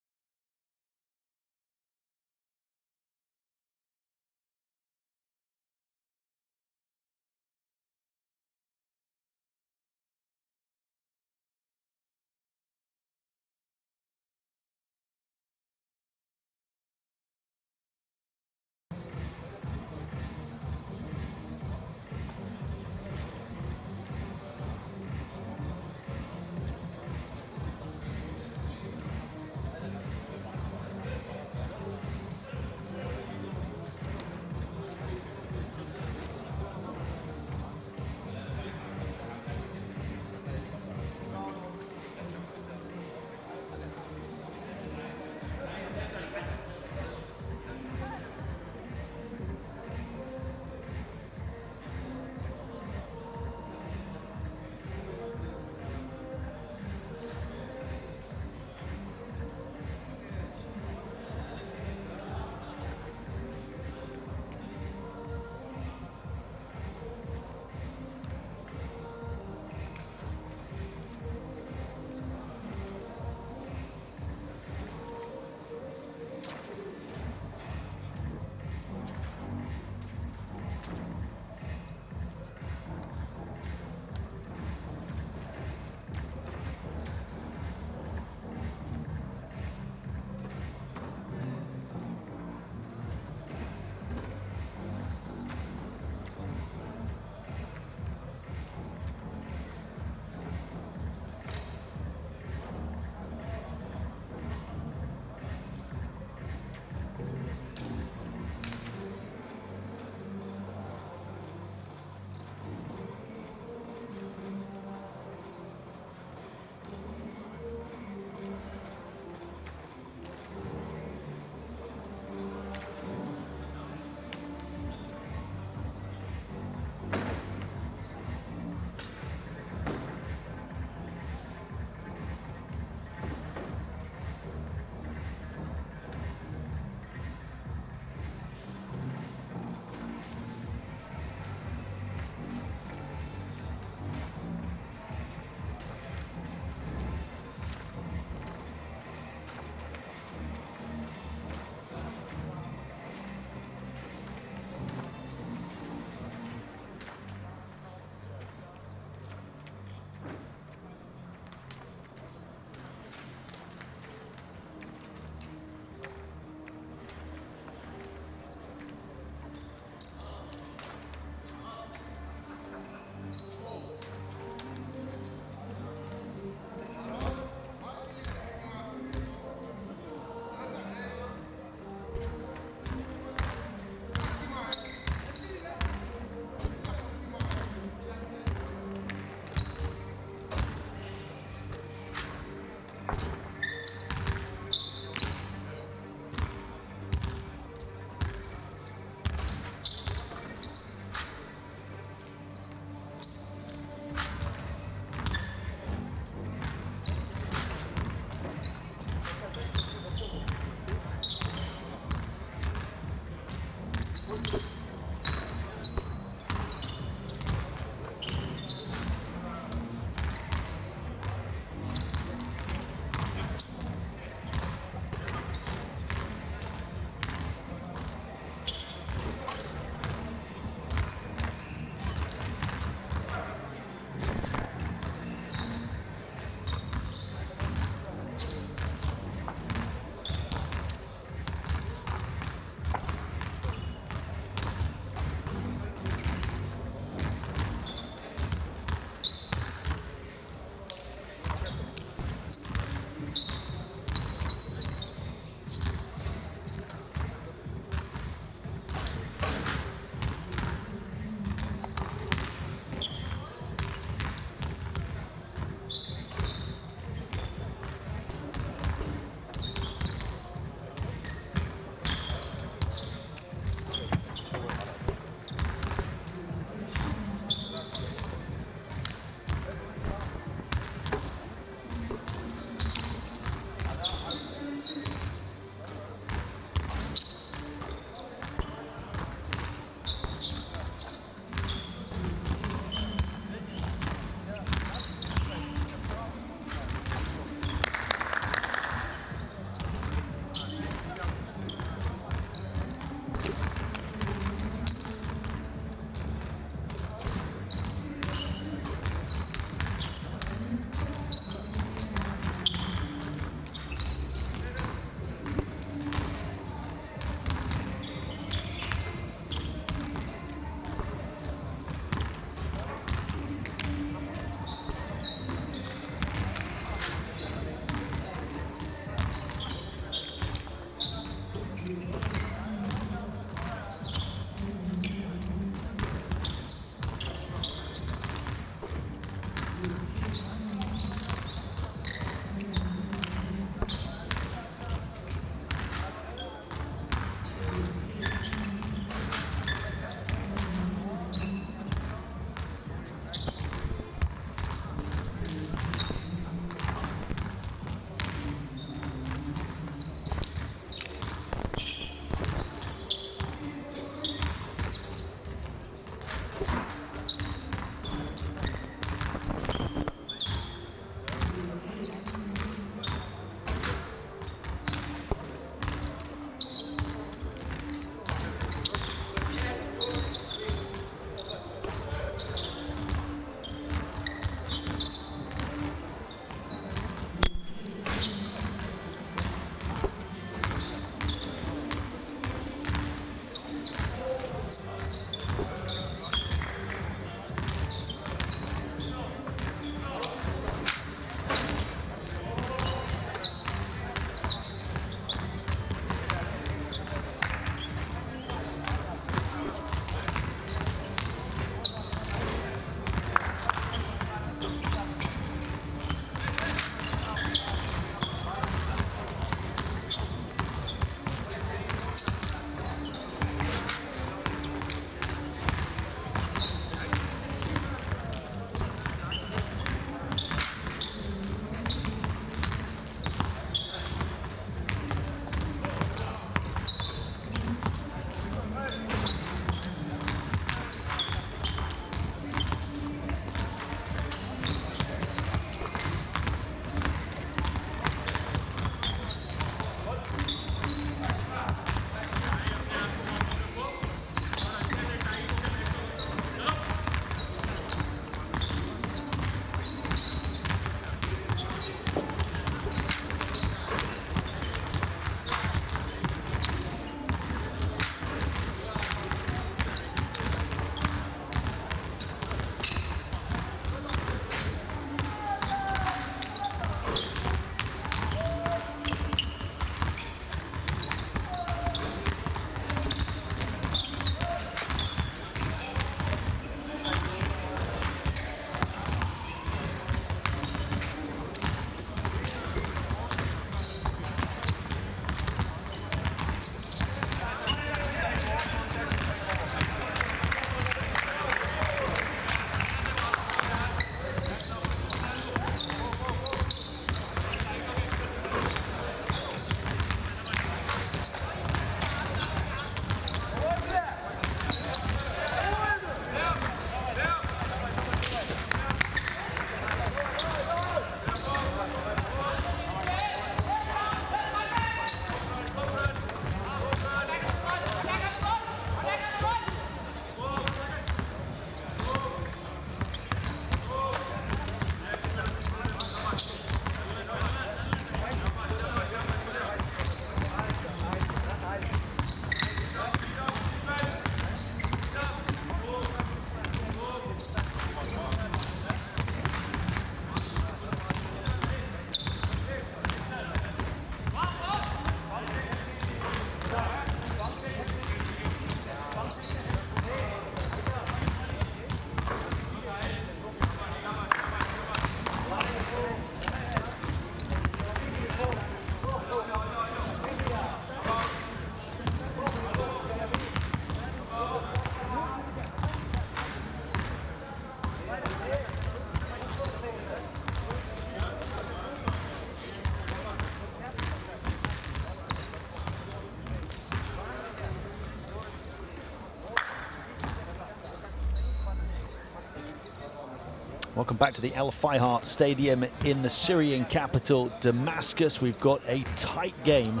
Welcome back to the Al Fayha Stadium in the Syrian capital, Damascus. We've got a tight game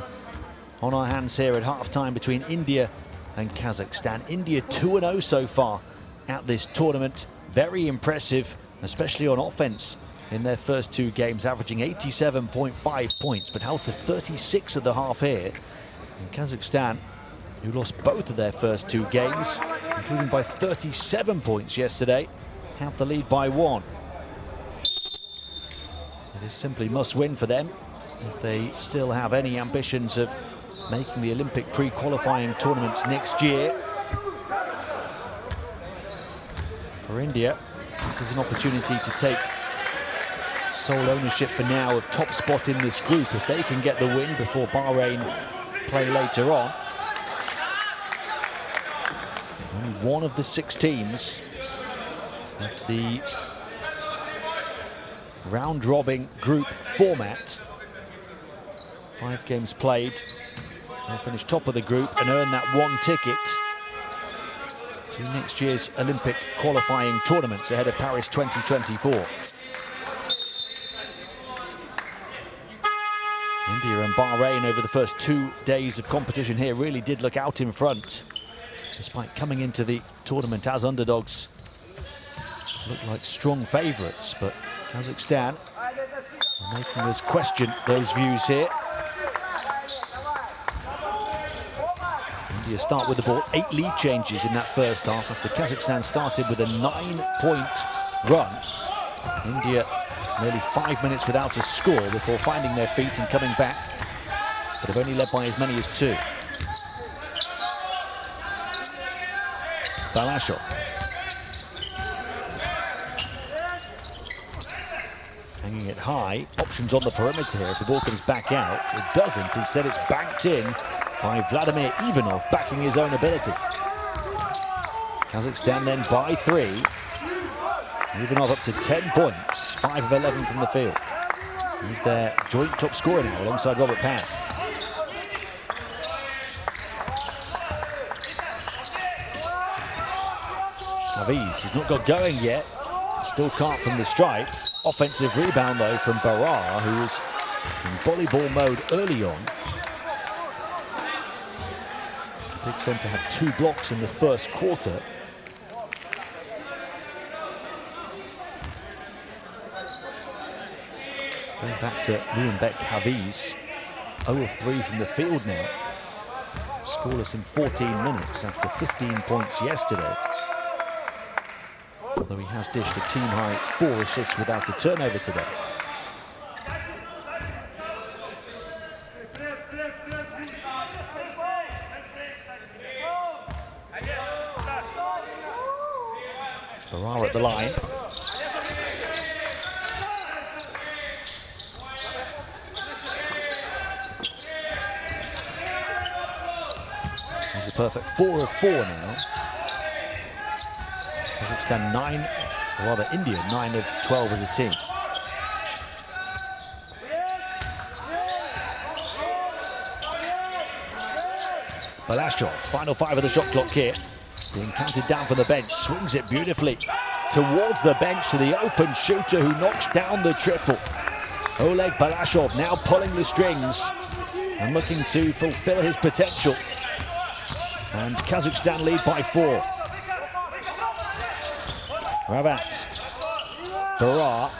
on our hands here at halftime between India and Kazakhstan. India 2-0 so far at this tournament. Very impressive, especially on offense in their first two games, averaging 87.5 points, but held to 36 at the half here. And Kazakhstan, who lost both of their first two games, including by 37 points yesterday, have the lead by 1. It is simply must win for them if they still have any ambitions of making the Olympic pre-qualifying tournaments next year. For India, this is an opportunity to take sole ownership for now of top spot in this group if they can get the win before Bahrain play later on. Only one of the 6 teams after the round-robin group format. 5 games played. They'll finish top of the group and earn that 1 ticket to next year's Olympic qualifying tournaments ahead of Paris 2024. India and Bahrain over the first 2 days of competition here really did look out in front, despite coming into the tournament as underdogs. Look like strong favourites, but Kazakhstan are making us question those views here. India start with the ball, 8 lead changes in that first half after Kazakhstan started with a 9-point run. India nearly 5 minutes without a score before finding their feet and coming back, but have only led by as many as 2. Balashov. Hanging it high, options on the perimeter here if the ball comes back out. It doesn't, instead it's banked in by Vladimir Ivanov, backing his own ability. Kazakhstan then by 3. Ivanov up to 10 points, 5 of 11 from the field. He's their joint top scorer now alongside Robert Pan. Hafiz, he's not got going yet, still can't from the stripe. Offensive rebound though from Barar, who was in volleyball mode early on. Big centre had 2 blocks in the first quarter. Going back to Muimbek Hafiz, 0 of 3 from the field now. Scoreless in 14 minutes after 15 points yesterday. Although he has dished a team-high 4 assists without a turnover today. Barar at the line. He's a perfect 4 of 4 now. Kazakhstan 9, or rather India 9 of 12 as a team. Balashov, final 5 of the shot clock here. Being counted down from the bench, swings it beautifully towards the bench to the open shooter who knocks down the triple. Oleg Balashov now pulling the strings and looking to fulfill his potential. And Kazakhstan lead by 4. Rabat. Barar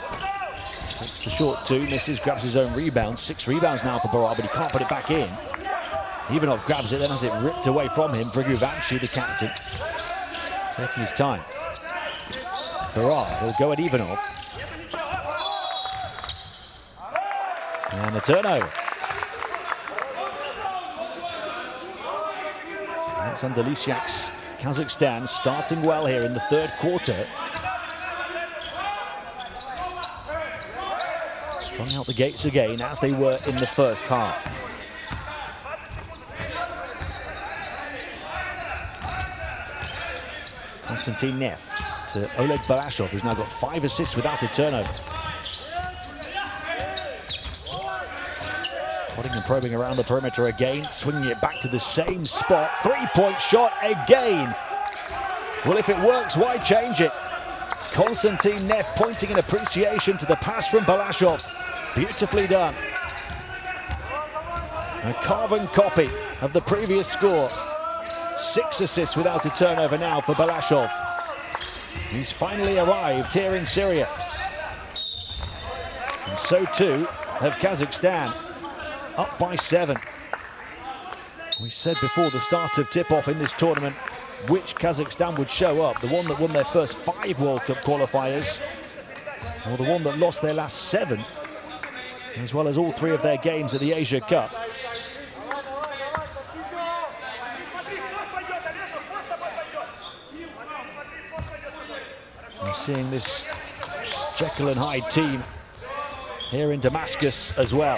takes the short 2, misses, grabs his own rebound. 6 rebounds now for Barar, but he can't put it back in. Ivanov grabs it, then has it ripped away from him. Briguvanshi, the captain, taking his time. Barar will go at Ivanov. And the turnover. Alexander Lysyak's Kazakhstan starting well here in the 3rd quarter. Strung out the gates again as they were in the first half. Konstantin Neff to Oleg Balashov, who's now got 5 assists without a turnover. Prodding and probing around the perimeter again, swinging it back to the same spot. 3-point shot again. Well, if it works, why change it? Konstantin Neff pointing in appreciation to the pass from Balashov. Beautifully done. A carbon copy of the previous score. 6 assists without a turnover now for Balashov. He's finally arrived here in Syria. And so too have Kazakhstan, up by 7. We said before the start of tip-off in this tournament which Kazakhstan would show up, the one that won their first 5 World Cup qualifiers, or the one that lost their last 7, as well as all 3 of their games at the Asia Cup. We're seeing this Jekyll and Hyde team here in Damascus as well.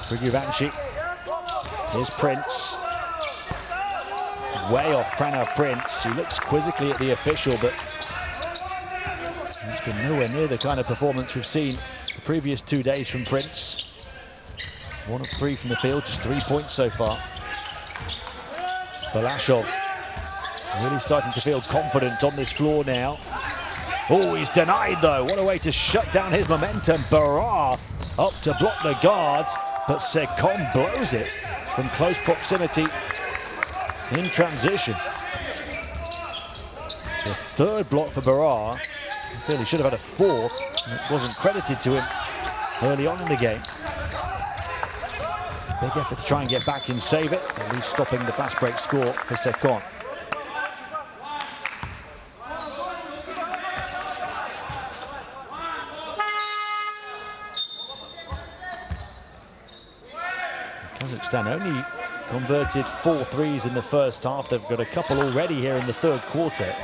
Priguvanci, here's Prince. Way off Pranav Prince, who looks quizzically at the official, but it's been nowhere near the kind of performance we've seen the previous 2 days from Prince. 1 of 3 from the field, just 3 points so far. Balashov really starting to feel confident on this floor now. Oh, he's denied though. What a way to shut down his momentum. Barar up to block the guards, but Sekon blows it from close proximity in transition. So a 3rd block for Barar. I feel he should have had a 4th, and it wasn't credited to him early on in the game. Big effort to try and get back and save it, at least stopping the fast break score for Sekon. Kazakhstan only converted 4 threes in the first half. They've got a couple already here in the 3rd quarter.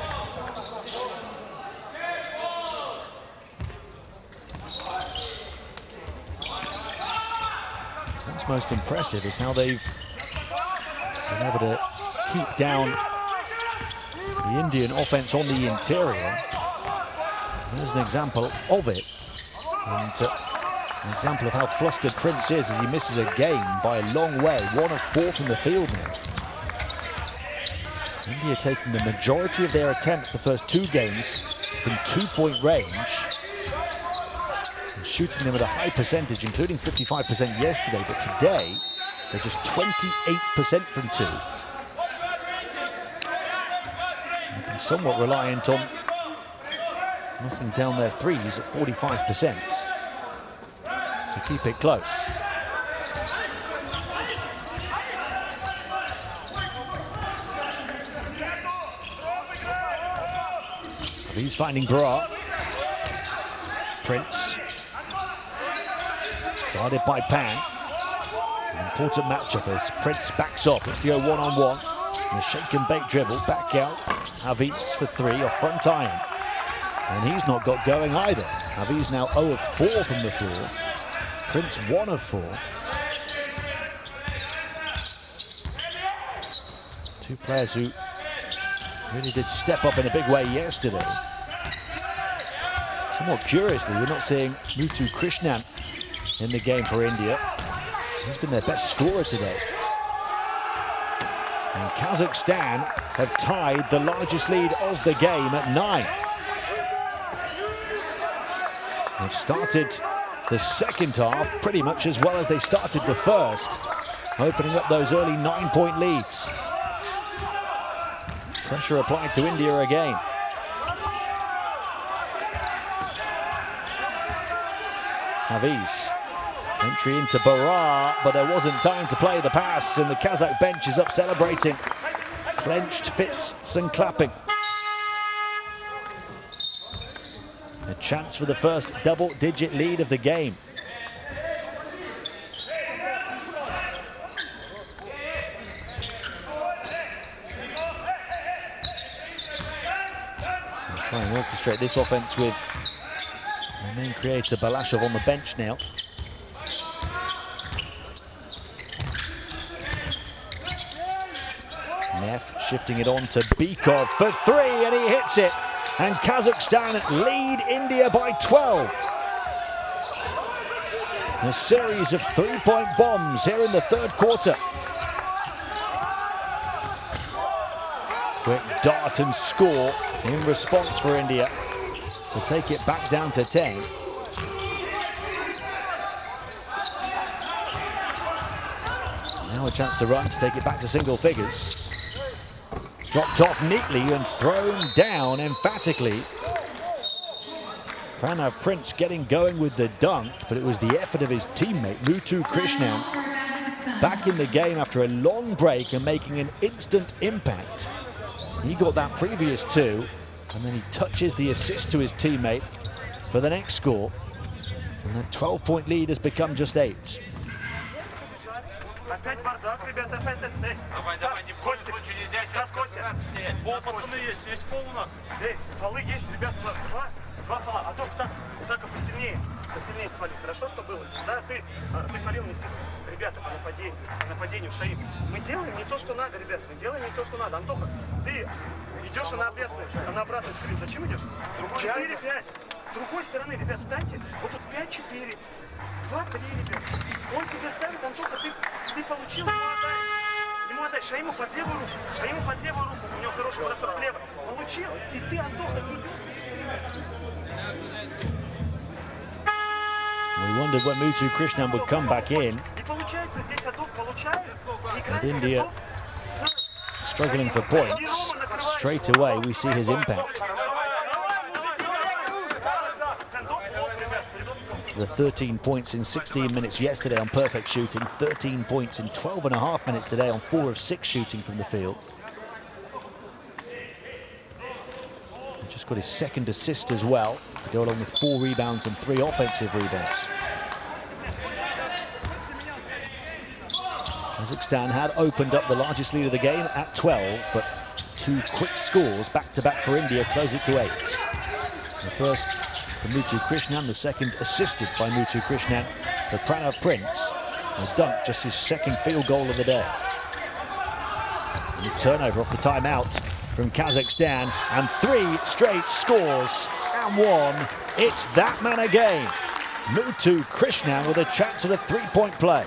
What's most impressive is how they've been able to keep down the Indian offense on the interior. There's an example of it. And an example of how flustered Prince is as he misses a game by a long way. 1 of 4 from the field now. India taking the majority of their attempts the first 2 games from 2-point range, and shooting them at a high percentage, including 55% yesterday, but today they're just 28% from 2. They've been somewhat reliant on knocking down their threes at 45%. To keep it close. He's finding Barar. Prince. Guarded by Pan. An important matchup as Prince backs off. It's to go one-on-one. And a shake and bake dribble. Back out. Haviz for 3 off front iron. And he's not got going either. Haviz now 0 of 4 from the floor. Prince 1 of 4. 2 players who really did step up in a big way yesterday. Somewhat curiously, we're not seeing Muthu Krishnan in the game for India. He's been their best scorer today. And Kazakhstan have tied the largest lead of the game at 9. They've started the second half pretty much as well as they started the first, opening up those early 9-point leads. Pressure applied to India again. Haviz, entry into Barar, but there wasn't time to play the pass, and the Kazakh bench is up celebrating. Clenched fists and clapping. A chance for the first double-digit lead of the game. We'll try and orchestrate this offense with the main creator Balashov on the bench now. Neff shifting it on to Bikov for 3, and he hits it. And Kazakhstan lead India by 12. A series of 3-point bombs here in the 3rd quarter. Quick dart and score in response for India to take it back down to 10. Now a chance to run to take it back to single figures. Dropped off neatly and thrown down emphatically. Pranav Prince getting going with the dunk, but it was the effort of his teammate, Muthu Krishnan, back in the game after a long break and making an instant impact. He got that previous two, and then he touches the assist to his teammate for the next score. And that 12-point lead has become just 8. Опять бардак, ребята, опять. Давай, не Костик. Костя. Фол, пацаны, есть фол у нас. Фолы есть, ребята, у нас два фола. А только так посильнее свали. Хорошо, что было? Да, ты фолил, естественно. Ребята, по нападению Шаим. Мы делаем не то, что надо, ребята. Мы делаем не то, что надо. Антоха, ты идешь на обратную скрин. Зачем идешь? 4-5. С другой стороны, ребят, встаньте. Вот тут 5-4. 2-3, ребят. Он тебе ставит, Антоха, ты получил, ему отдай. Шаиму под левую руку. У него хороший бросок влево. Получил, и ты, Антоха, не идешь. We wondered when Muthu Krishnan would come back in. With India struggling for points, straight away we see his impact. The 13 points in 16 minutes yesterday on perfect shooting, 13 points in 12.5 minutes today on 4 of 6 shooting from the field. He just got his second assist as well, to go along with 4 rebounds and 3 offensive rebounds. Kazakhstan had opened up the largest lead of the game at 12, but 2 quick scores back-to-back for India close it to 8. The first for Muthu Krishnan, the second assisted by Muthu Krishnan for Pranav Prince. The dunk, just his second field goal of the day. And the turnover off the timeout from Kazakhstan, and 3 straight scores and 1. It's that man again. Muthu Krishnan with a chance at a 3-point play.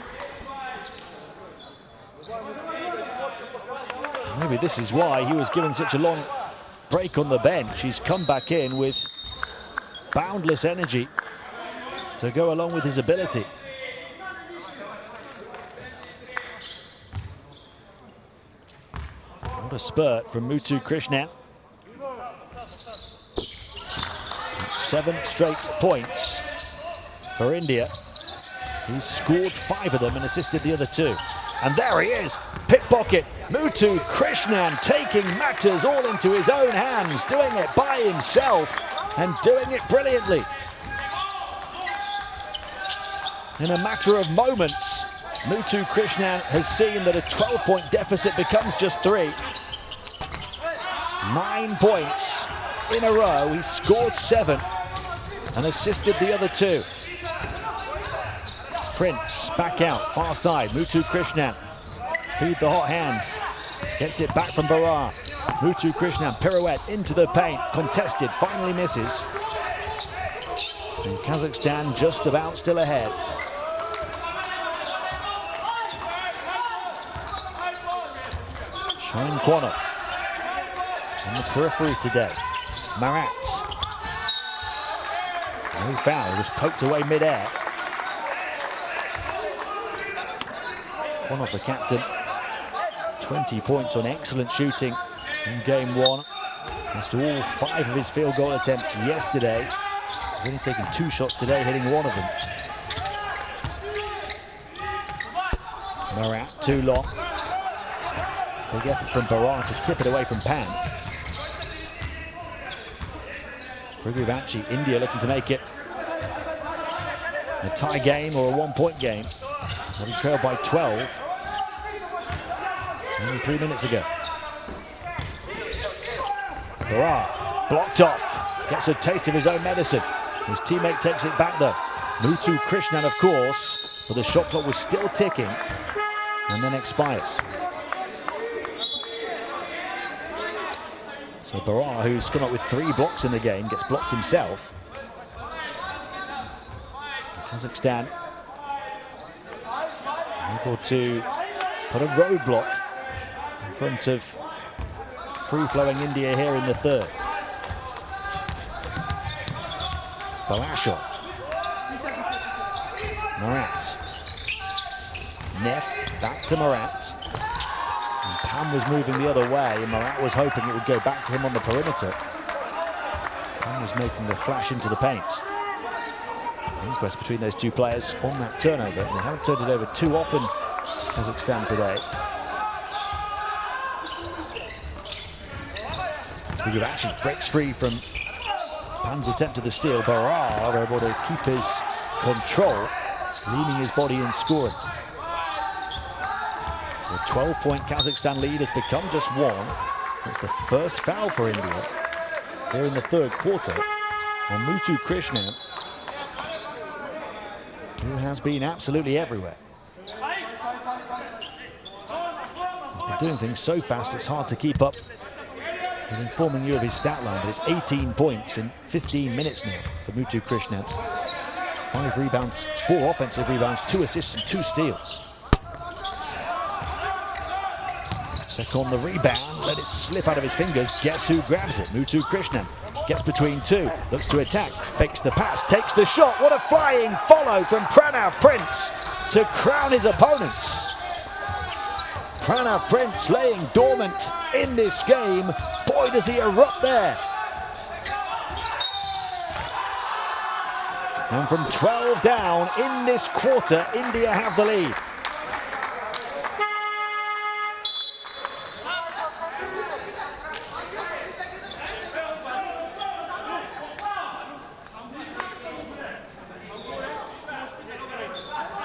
Maybe this is why he was given such a long break on the bench. He's come back in with boundless energy to go along with his ability. What a spurt from Muthu Krishnan. 7 straight points for India. He's scored 5 of them and assisted the other 2. And there he is, pickpocket. Muthu Krishnan taking matters all into his own hands, doing it by himself and doing it brilliantly. In a matter of moments, Muthu Krishnan has seen that a 12-point deficit becomes just 3. 9 points in a row. He scored 7 and assisted the other 2. Prince back out, far side. Muthu Krishnan, feed the hot hand. Gets it back from Barar. Muthu Krishnan, pirouette into the paint. Contested, finally misses. And Kazakhstan just about still ahead. Shine Kwano on the periphery today. Marat. No foul, just poked away mid-air. One of the captain. 20 points on excellent shooting in game 1. As to all 5 of his field goal attempts yesterday. He's only taken 2 shots today, hitting 1 of them. Marat, too long. Big effort from Barar to tip it away from Pan. Priguvanchi, India looking to make it a tie game or a 1-point game. He trailed by 12 only 3 minutes ago. Barar blocked off, gets a taste of his own medicine. His teammate takes it back though. Muthu Krishnan, of course, but the shot clock was still ticking and then expires. So Barar, who's come up with 3 blocks in the game, gets blocked himself. Kazakhstan able to put a roadblock in front of free-flowing India here in the third. Balashov. Morat. Neff back to Morat. And Pam was moving the other way, and Morat was hoping it would go back to him on the perimeter. Pam was making the flash into the paint. Inquest between those two players on that turnover. And they haven't turned it over too often, Kazakhstan today. actually breaks free from Pan's attempt to the steal. Barar able to keep his control, leaning his body and scoring. So a 12-point Kazakhstan lead has become just one. It's the first foul for India here in the third quarter on Muthu Krishnan, who has been absolutely everywhere. He's been doing things so fast it's hard to keep up with informing you of his stat line, but it's 18 points in 15 minutes now for Muthu Krishnan. 5 rebounds, 4 offensive rebounds, 2 assists and 2 steals. Sek on the rebound, let it slip out of his fingers. Guess who grabs it? Muthu Krishnan gets between two, looks to attack, fakes the pass, takes the shot. What a flying follow from Pranav Prince to crown his opponents. Pranav Prince laying dormant in this game. Boy, does he erupt there. And from 12 down in this quarter, India have the lead.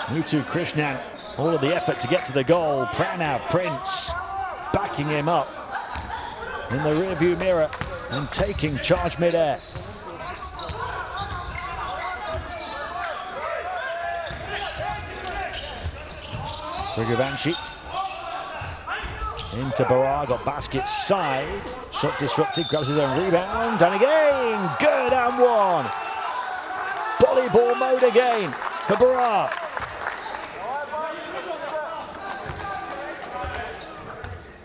Muthu Krishnan, all of the effort to get to the goal. Pranav Prince backing him up in the rearview mirror and taking charge mid-air. Trigavanshi into Barar, got basket side, shot disrupted, grabs his own rebound, and again, good and one. Volleyball mode again for Barar.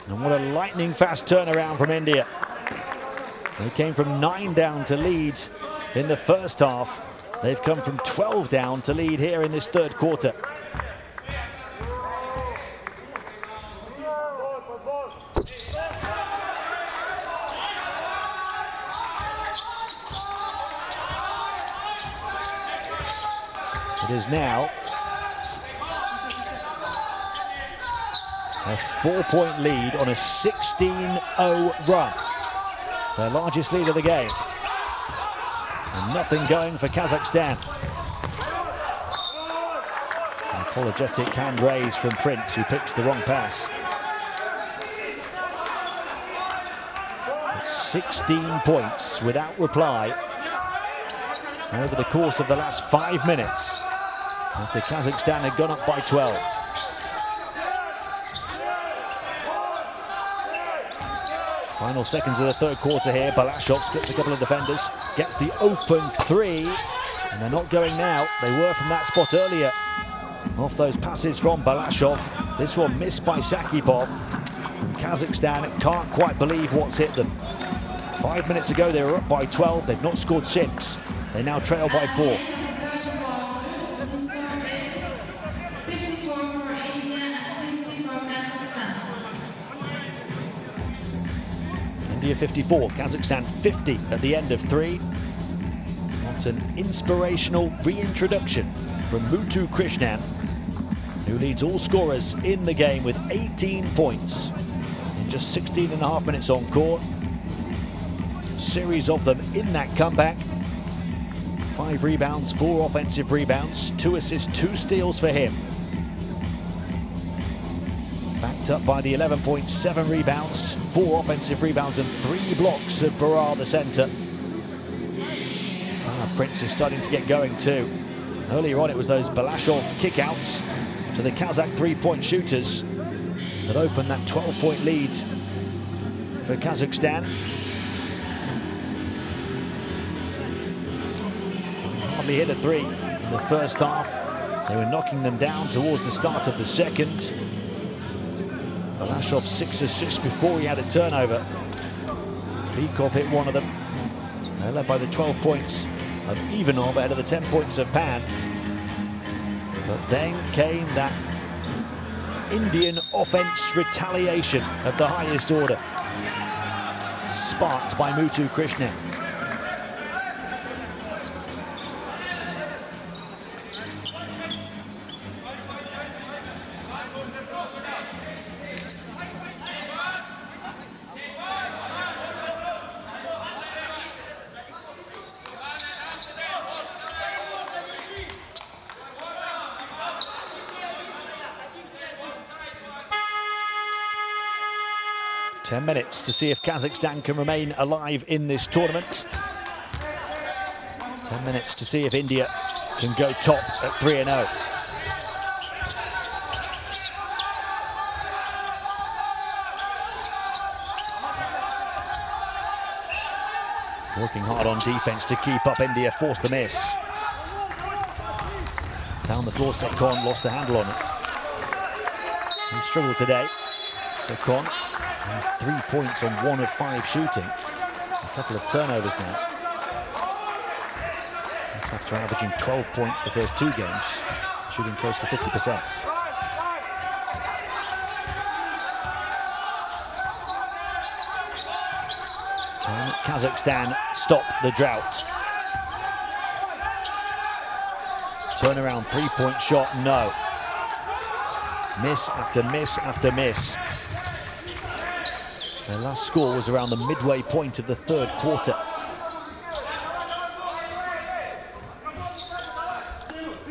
And what a lightning fast turnaround from India. They came from 9 down to lead in the first half. They've come from 12 down to lead here in this third quarter. It is now a 4-point lead on a 16-0 run. Their largest lead of the game. And nothing going for Kazakhstan. An apologetic hand raised from Prince, who picks the wrong pass. It's 16 points without reply over the course of the last 5 minutes, after Kazakhstan had gone up by 12. Final seconds of the third quarter here. Balashov splits a couple of defenders, gets the open three, and they're not going now. They were from that spot earlier. Off those passes from Balashov. This one missed by Sakipov. And Kazakhstan can't quite believe what's hit them. 5 minutes ago they were up by 12. They've not scored since. They now trail by 4. India 54, Kazakhstan 50 at the end of 3. What an inspirational reintroduction from Muthu Krishnan, who leads all scorers in the game with 18 points in just 16.5 minutes on court. Series of them in that comeback. 5 rebounds, 4 offensive rebounds, 2 assists, 2 steals for him. Backed up by the 11.7 rebounds, 4 offensive rebounds and 3 blocks of Barar, the centre. Prince is starting to get going too. Earlier on it was those Balashov kickouts to the Kazakh 3-point shooters that opened that 12-point lead for Kazakhstan. Hardly hit a 3 in the first half. They were knocking them down towards the start of the second. Balashov 6 assists before he had a turnover. Bykov hit one of them. They're led by the 12 points of Ivanov ahead of the 10 points of Pan. But then came that Indian offense retaliation of the highest order, sparked by Muthu Krishnan. Ten minutes to see if Kazakhstan can remain alive in this tournament. 10 minutes to see if India can go top at 3-0. Working hard on defense to keep up. India forced the miss. Down the floor, Sekon lost the handle on it. He struggled today. Sekon, 3 points on 1 of 5 shooting. A couple of turnovers now. That's after averaging 12 points the first 2 games, shooting close to 50%. Can Kazakhstan stop the drought? Turnaround 3-point shot, no. Miss after miss after miss. Their last score was around the midway point of the 3rd quarter.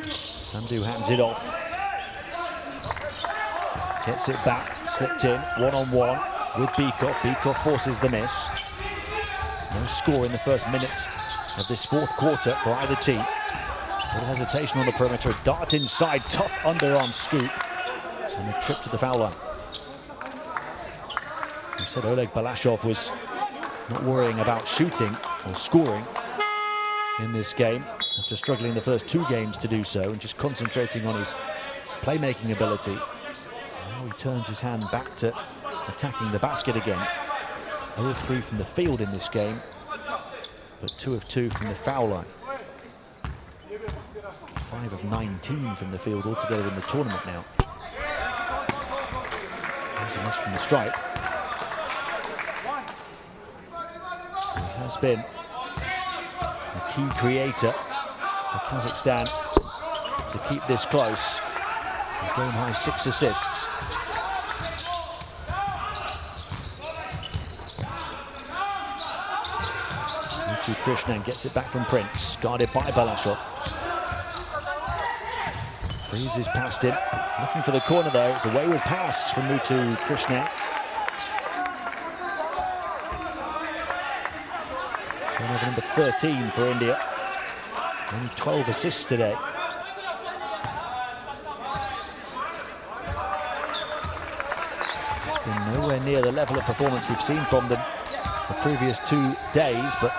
Sandhu hands it off. Gets it back, slipped in, one-on-one with Bykov. Bykov forces the miss. No score in the first minute of this 4th quarter for either team. A little hesitation on the perimeter, a dart inside, tough underarm scoop, and a trip to the foul line. We said Oleg Balashov was not worrying about shooting or scoring in this game after struggling the first 2 games to do so and just concentrating on his playmaking ability. Now he turns his hand back to attacking the basket again. 0 of 3 from the field in this game, but 2 of 2 from the foul line. 5 of 19 from the field altogether in the tournament now. There's a miss from the stripe. He has been a key creator for Kazakhstan to keep this close. A game-high 6 assists. Muthu Krishnan gets it back from Prince, guarded by Balashov. Freezes past him, looking for the corner there. It's a wayward pass from Muthu Krishnan. Turnover number 13 for India. Only 12 assists today. It's been nowhere near the level of performance we've seen from them the previous 2 days, but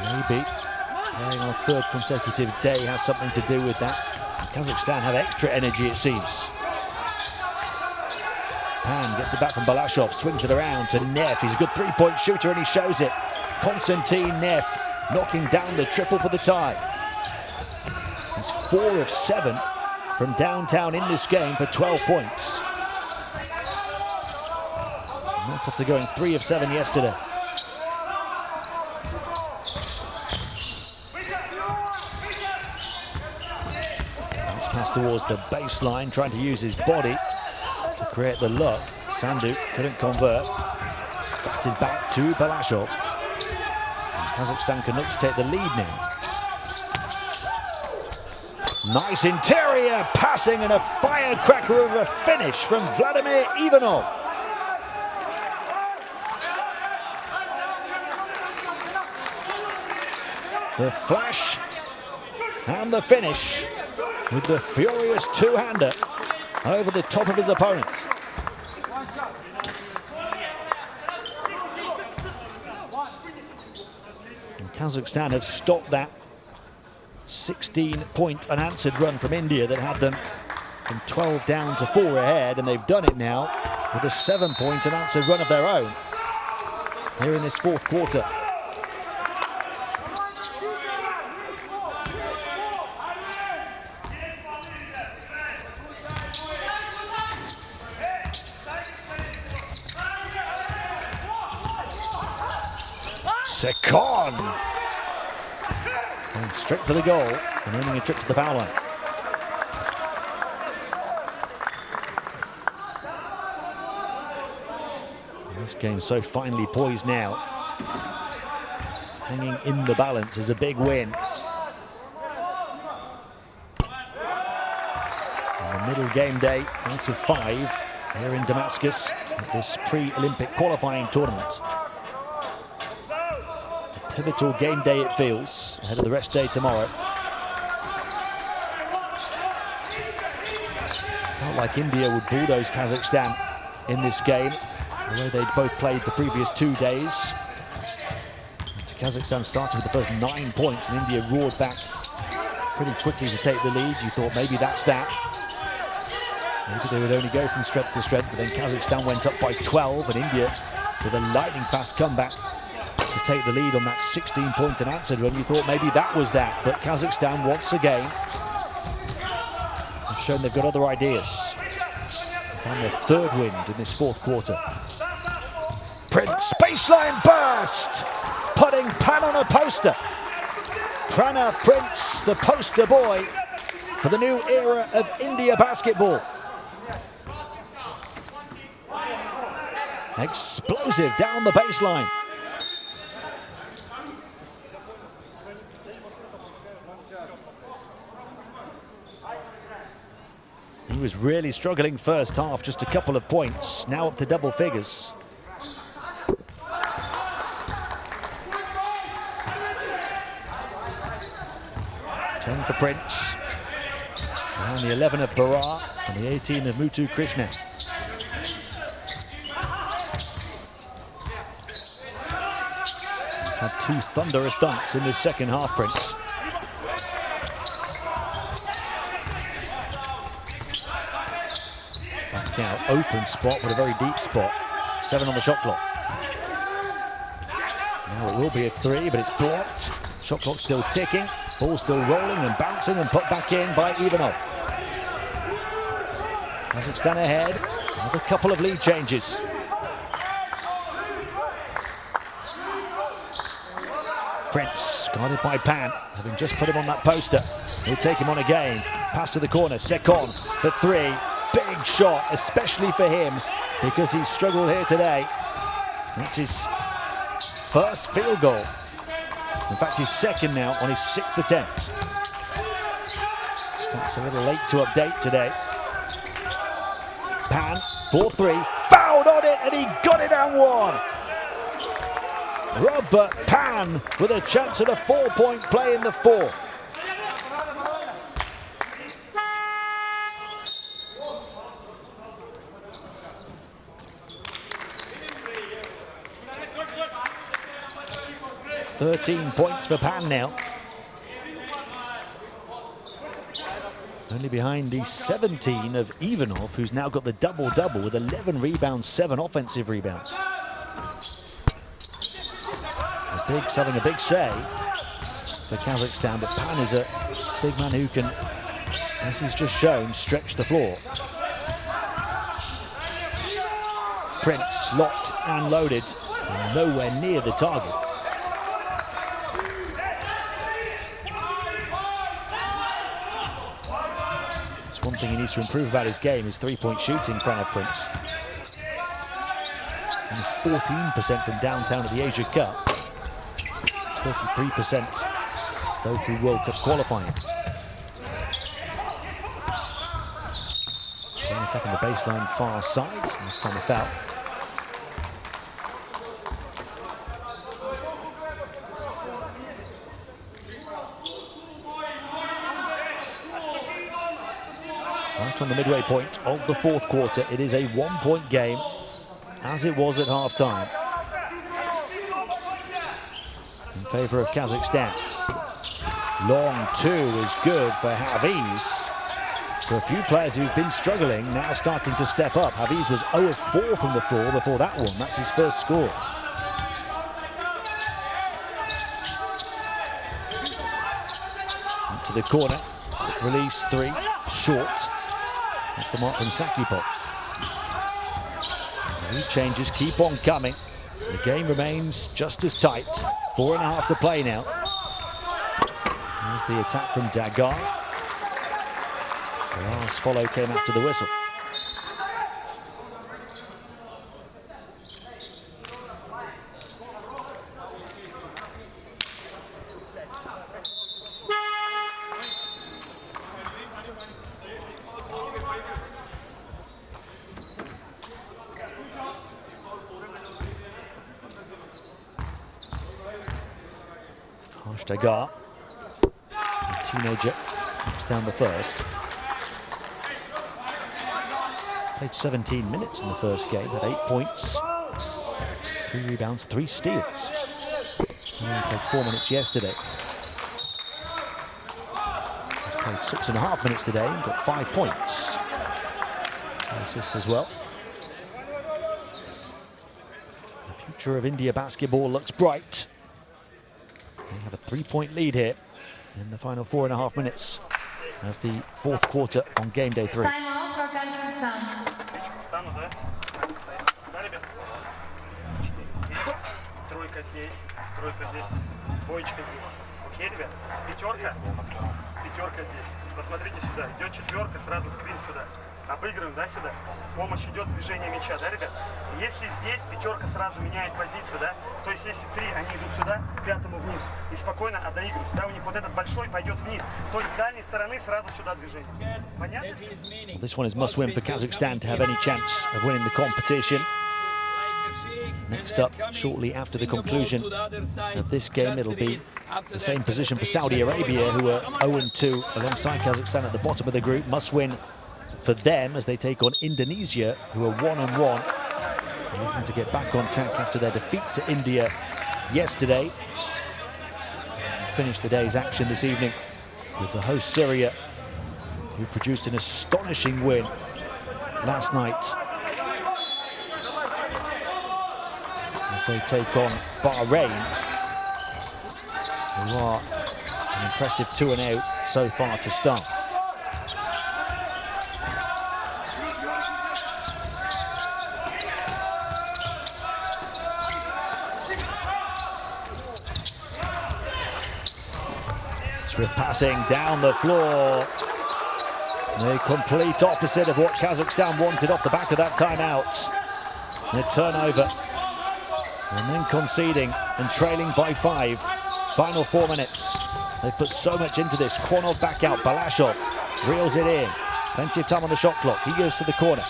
maybe playing on a 3rd consecutive day has something to do with that. Kazakhstan have extra energy, it seems. Pan gets it back from Balashov, swings it around to Neff. He's a good 3-point shooter and he shows it. Konstantin Neff knocking down the triple for the tie. He's 4 of 7 from downtown in this game for 12 points. And that's after going 3 of 7 yesterday. Bounce pass towards the baseline, trying to use his body to create the look. Sandhu couldn't convert. Batted back to Balashov. Kazakhstan can look to take the lead now. Nice interior passing and a firecracker of a finish from Vladimir Ivanov. The flash and the finish with the furious 2-hander over the top of his opponent. Kazakhstan have stopped that 16-point unanswered run from India that had them from 12 down to 4 ahead, and they've done it now with a 7-point unanswered run of their own. here in this fourth quarter. Sekon! Going straight for the goal and earning a trip to the foul line. This game's so finely poised now. Hanging in the balance is a big win. And the middle game day out of 5 here in Damascus at this pre-Olympic qualifying tournament. A pivotal game day it feels ahead of the rest day tomorrow. Felt like India would bulldoze Kazakhstan in this game, although they'd both played the previous 2 days. Kazakhstan started with the first 9 points and India roared back pretty quickly to take the lead. You thought maybe that's that. Maybe they would only go from strength to strength, but then Kazakhstan went up by 12 and India with a lightning fast comeback to take the lead on that 16-point unanswered run. You thought maybe that was that, but Kazakhstan once again have shown they've got other ideas. Found their 3rd win in this 4th quarter. Prince, baseline burst! Putting Pan on a poster. Pranav Prince, the poster boy for the new era of India basketball. Explosive down the baseline. He was really struggling first half, just a couple of points, now up to double figures. Turn for Prince. Behind the 11 of Barar and the 18 of Muthu Krishna. He's had 2 thunderous dunks in this second half, Prince. Back out, open spot, but a very deep spot. 7 on the shot clock. Now it will be a 3, but it's blocked. Shot clock still ticking. Ball still rolling and bouncing and put back in by Ivanov. Kazakhstan ahead. Another couple of lead changes. Prince, guarded by Pan, having just put him on that poster. He'll take him on again. Pass to the corner. Sekon for 3. Big shot, especially for him, because he's struggled here today. That's his first field goal. In fact, his 2nd now on his 6th attempt. Starts a little late to update today. Pan, 4-3, fouled on it, and he got it and one. Robert Pan with a chance at a 4-point play in the 4th. .13 points for Pan now. Only behind the 17 of Ivanov, who's now got the double-double with 11 rebounds, 7 offensive rebounds. Biggs having a big say for Kazakhstan, but Pan is a big man who can, as he's just shown, stretch the floor. Prince locked and loaded, and nowhere near the target. One thing he needs to improve about his game is 3-point shooting, Pranav Prince. Only 14% from downtown at the Asia Cup. 33% though through World Cup qualifying. Again, attacking the baseline far side. This time a foul. Right on the midway point of the 4th quarter, it is a 1-point game, as it was at half-time, in favour of Kazakhstan. Long 2 is good for Hafiz. So a few players who've been struggling now starting to step up. Hafiz was 0 of 4 from the floor before that one. That's his first score. to the corner. Release 3, short. That's the mark from Sakipov. New changes keep on coming. The game remains just as tight. 4.5 to play now. There's the attack from Dagar. The last follow came after the whistle. Dagar, a teenager, down the first. Played 17 minutes in the first game, had 8 points, 3 rebounds, 3 steals. He only played 4 minutes yesterday. He's played 6.5 minutes today and got 5 points. 2 assists as well. The future of India basketball looks bright. They have a 3-point lead here in the final 4.5 minutes of the 4th quarter on game day 3. Timeout for Kazakhstan. Тройка здесь, двоечка здесь. Окей, ребят? Пятерка здесь. Посмотрите сюда. Идет четверка, сразу скрин сюда. Обыгрываем, да, сюда. Помощь идет, движение мяча, да, ребят? Если здесь пятерка сразу меняет позицию, да, то есть если 3, они идут сюда, к 5-му вниз и спокойно доигрываются, да, у них вот этот большой пойдет вниз, то есть с дальней стороны сразу сюда движение. Понятно? This one is must win for Kazakhstan to have any chance of winning the competition. Next up, shortly after the conclusion of this game, it'll be the same position for Saudi Arabia, who are 0-2 alongside Kazakhstan at the bottom of the group. Must win for them as they take on Indonesia, who are 1-1. Looking to get back on track after their defeat to India yesterday. Finish the day's action this evening with the host Syria, who produced an astonishing win last night as they take on Bahrain, who are an impressive 2-0 so far to start. Swift passing down the floor. The complete opposite of what Kazakhstan wanted off the back of that timeout. The turnover. And then conceding and trailing by 5. Final 4 minutes. They put so much into this. Kronov back out. Balashov reels it in. Plenty of time on the shot clock. He goes to the corner.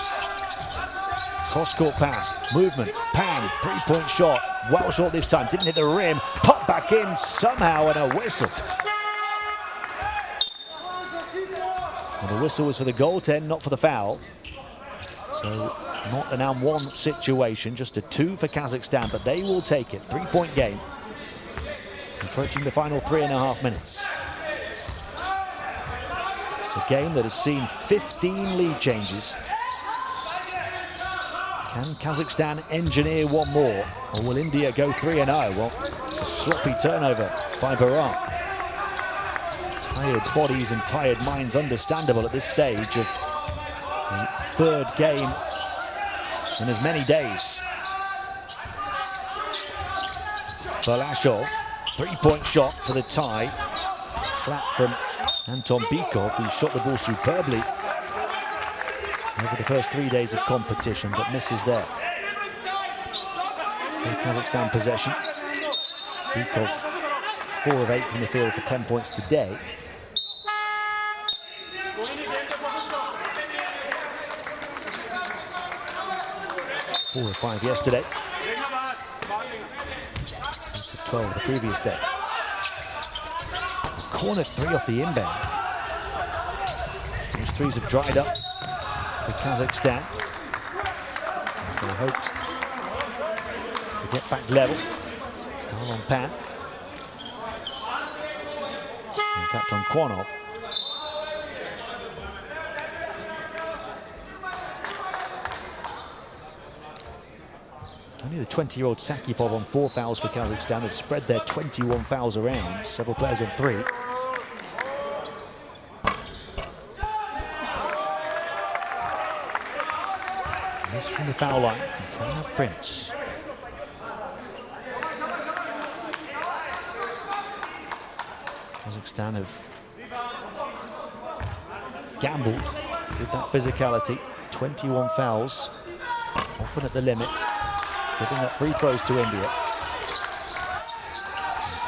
Cross-court pass. Movement. Pan. 3-point shot. Well short this time. Didn't hit the rim. Pop back in somehow and a whistle. And the whistle was for the goaltend, not for the foul. So not an and 1 situation, just a 2 for Kazakhstan, but they will take it. 3-point game. Approaching the final 3.5 minutes. It's a game that has seen 15 lead changes. Can Kazakhstan engineer one more, or will India go 3-0? Well, it's a sloppy turnover by Barat. Tired bodies and tired minds, understandable at this stage of the 3rd game in as many days. Balashov, 3-point shot for the tie. Flat from Anton Bykov, who shot the ball superbly over the first 3 days of competition, but misses there. Still Kazakhstan possession. Bykov, 4 of 8 from the field for 10 points today. 4 of 5 yesterday. 8 of 12 the previous day. Corner 3 off the inbound. Those threes have dried up for Kazakhstan as they hoped to get back level. Foul on Pan. In fact, on Kronov. Only the 20-year-old Sakipov on 4 fouls for Kazakhstan had spread their 21 fouls around. Several players on 3. Crossing the foul line from Prince. Kazakhstan have gambled with that physicality. 21 fouls, often at the limit, giving up free throws to India.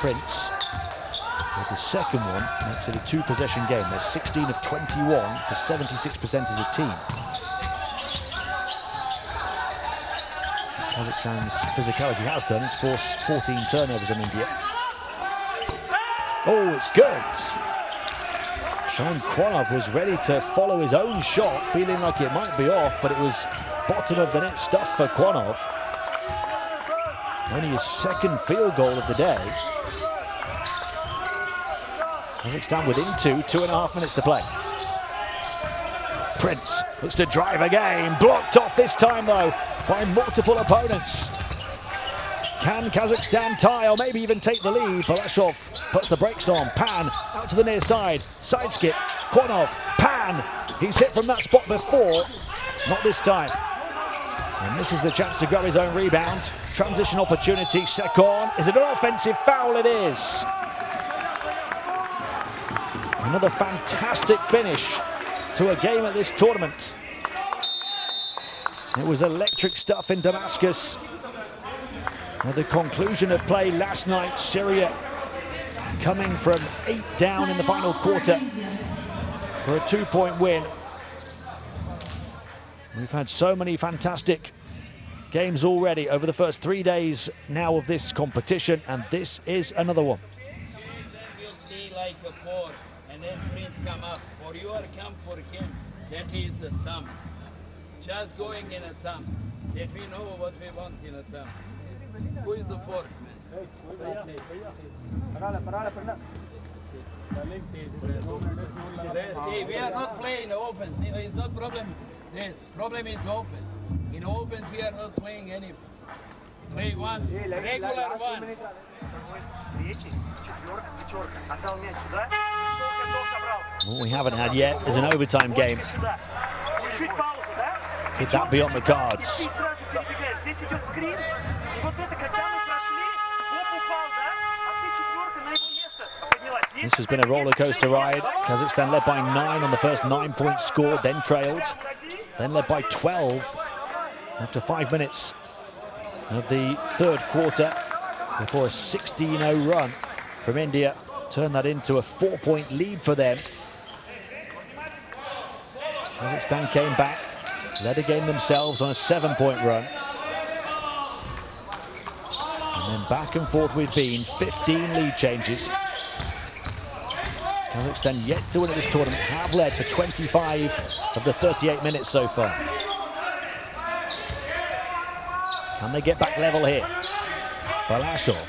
Prince, with the second one, makes it a two-possession game. They're 16 of 21 for 76% as a team. Kazakhstan's physicality has done is force 14 turnovers on India. Oh, it's good. Kwanov was ready to follow his own shot, feeling like it might be off, but it was bottom of the net stuff for Kwanov. Only his second field goal of the day. Kazakhstan within 2.5 minutes to play. Prince looks to drive again, blocked off this time though by multiple opponents. Can Kazakhstan tie or maybe even take the lead? Balashov puts the brakes on. Pan out to the near side. Side skip. Kwanov. Pan. He's hit from that spot before. Not this time. And misses the chance to grab his own rebound. Transition opportunity. Sekon. Is it an offensive foul? It is. Another fantastic finish to a game at this tournament. It was electric stuff in Damascus. At the conclusion of play last night, Syria coming from 8 down in the final quarter for a 2-point win. We've had so many fantastic games already over the first 3 days now of this competition, and this is another one. We'll see like a 4, and then Prince come up. For you or come for him, that is the thumb. Just going in a thumb, that we know what we want in a thumb. Who is the fourth man? See, we are not playing offense. It's not problem. The problem is offense. In offense, we are not playing anything. Play one, regular one. What we haven't had yet is an overtime game. Could that be on the cards? This has been a roller coaster ride. Kazakhstan led by 9 on the first 9 points scored, then trailed, then led by 12 after 5 minutes of the third quarter before a 16-0 run from India turned that into a 4-point lead for them. Kazakhstan came back, led a game themselves on a 7-point run. And then back and forth we've been, 15 lead changes. Kazakhstan yet to win at this tournament, have led for 25 of the 38 minutes so far. Can they get back level here? Balashov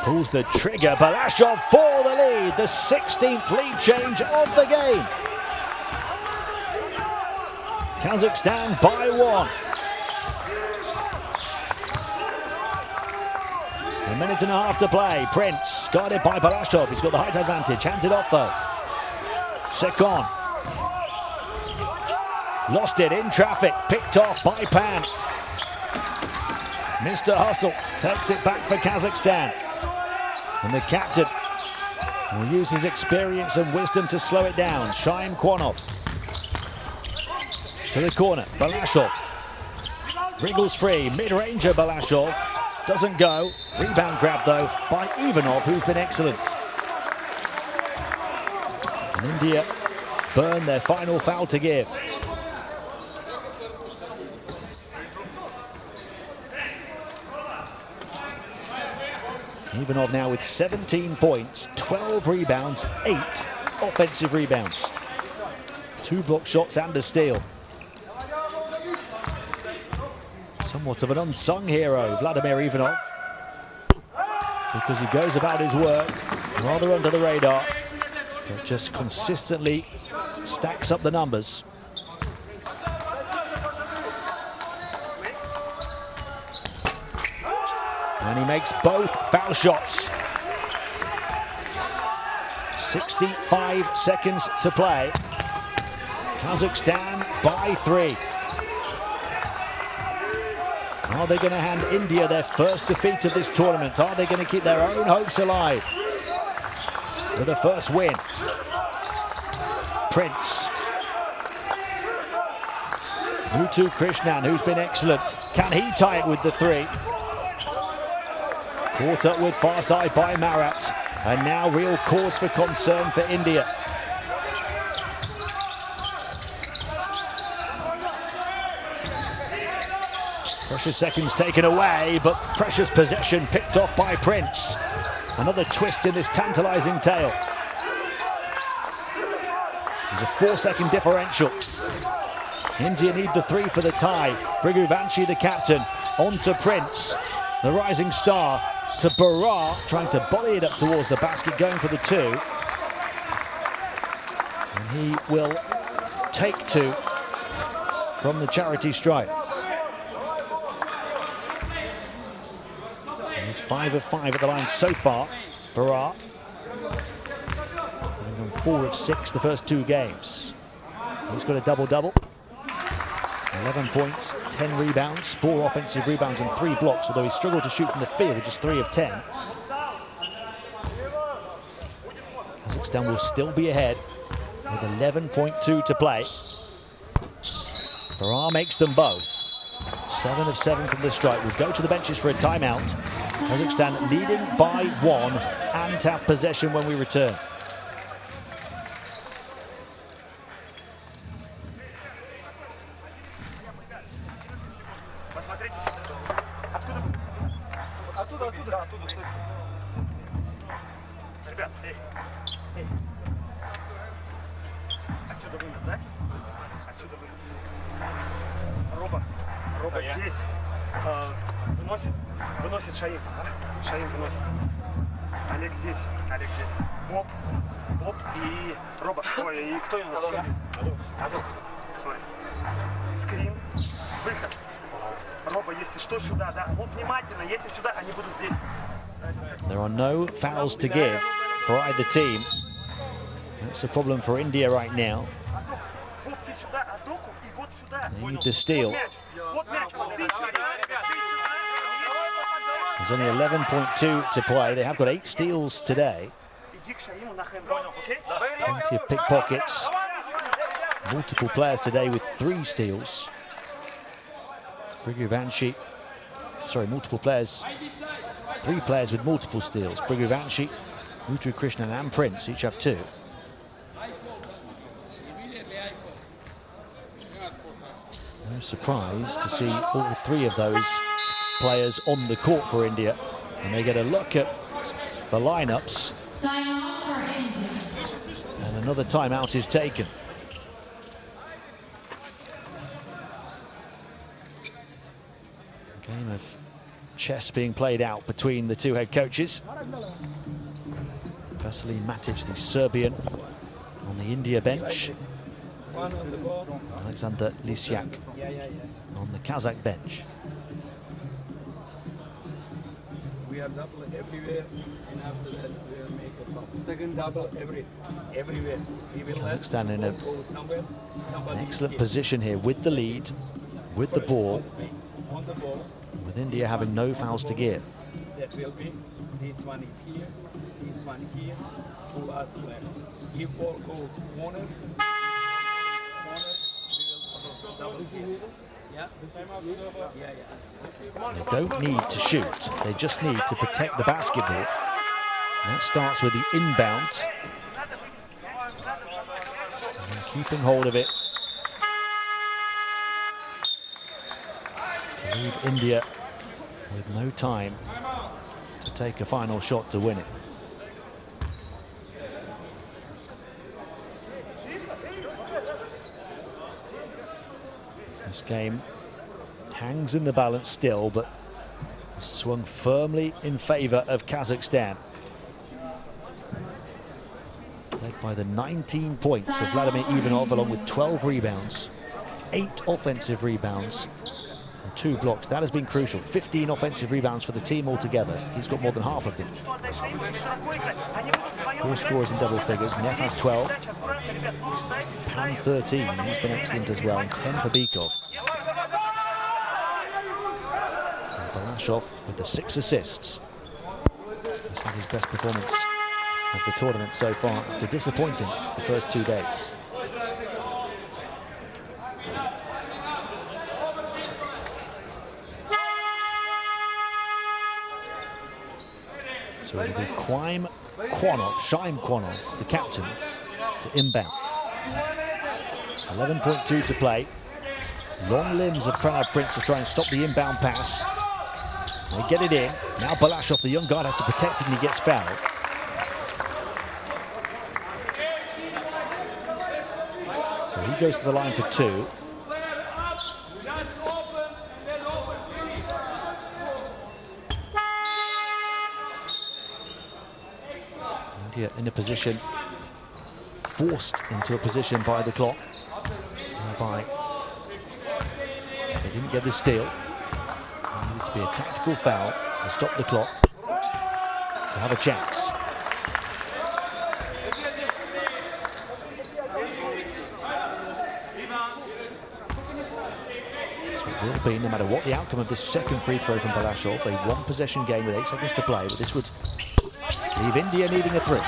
pulls the trigger. Balashov for the lead, the 16th lead change of the game. Kazakhstan by 1. A minute and a half to play. Prince guarded by Balashov. He's got the height advantage. Hands it off though. Sekon. Lost it in traffic. Picked off by Pan. Mr. Hustle takes it back for Kazakhstan. And the captain will use his experience and wisdom to slow it down. Kwanov. To the corner. Balashov. Wriggles free. Mid-ranger Balashov. Doesn't go. Rebound grab though by Ivanov, who's been excellent. And India burn their final foul to give. Ivanov now with 17 points, 12 rebounds, 8 offensive rebounds. 2 block shots and a steal. Somewhat of an unsung hero, Vladimir Ivanov, because he goes about his work rather under the radar, but just consistently stacks up the numbers. And he makes both foul shots. 65 seconds to play. Kazakhstan by 3. Are they going to hand India their first defeat of this tournament? Are they going to keep their own hopes alive with a first win? Prince. Muthu Krishnan, who's been excellent. Can he tie it with the three? Caught up with far side by Marat. And now real cause for concern for India. Precious seconds taken away, but precious possession picked off by Prince. Another twist in this tantalising tale. There's a 4-second differential. India need the three for the tie. Briguvanshi, the captain, on to Prince, the rising star, to Barar, trying to volley it up towards the basket, going for the two. And he will take two from the charity stripe. He's 5 of 5 at the line so far. Barar. And 4 of 6 the first 2 games. He's got a double-double. 11 points, 10 rebounds, 4 offensive rebounds and 3 blocks, although he struggled to shoot from the field, just 3 of 10. Kazakhstan will still be ahead with 11.2 to play. Barar makes them both. 7 of 7 from the strike. We'll go to the benches for a timeout. Kazakhstan leading by 1 and tap possession when we return. Роба здесь выносит Шаим. Шаим выносит. Олег здесь. Боб и Роба. Ой, и кто у нас еще? Адок. Сори. Скрин. Выход. Роба, если что, сюда, да. Вот внимательно, если сюда, они будут здесь. There are no fouls to give for either team. That's a problem for India right now. They need the steal. There's only 11.2 to play. They have got 8 steals today. Plenty of pickpockets. Multiple players today with 3 steals. Briguvanshi, sorry, multiple players. 3 players with multiple steals. Briguvanshi, Muthu Krishnan and Prince each have 2. No surprise to see all 3 of those players on the court for India. And they get a look at the lineups. And another timeout is taken. A game of chess being played out between the 2 head coaches. Vasily Matic, the Serbian, on the India bench. Alexander Lisiak on the Kazakh bench. We are double everywhere, and after that we will make a foul. Second double everywhere. Kazakhstan in an excellent position here with the lead, with the ball, with India having no fouls to give. That will be, this one is here, this one here, 2 last player. If ball goes corner, They don't need to shoot, they just need to protect the basketball. And that starts with the inbound. And keeping hold of it. To leave India with no time to take a final shot to win it. This game hangs in the balance still, but swung firmly in favour of Kazakhstan. Led by the 19 points of Vladimir Ivanov, along with 12 rebounds, 8 offensive rebounds, and 2 blocks. That has been crucial. 15 offensive rebounds for the team altogether. He's got more than half of them. 4 scorers in double figures. Neff has 12. Pan 13. He's been excellent as well. And 10 for Bikov. Balashov with the 6 assists. He's had his best performance of the tournament so far after disappointing the first 2 days. So it'll be Shaim Quanov, the captain, to inbound. 11.2 to play. Long limbs of Pranav Prince to try and stop the inbound pass. They get it in. Now Balashov, the young guard, has to protect it and he gets fouled. So he goes to the line for 2. India in a position, forced into a position by the clock, whereby they didn't get the steal. It needed to be a tactical foul to stop the clock to have a chance. So it will be, no matter what the outcome of this second free throw from Balashov, a 1-possession game with 8 seconds to play, but this would leave India needing a 3.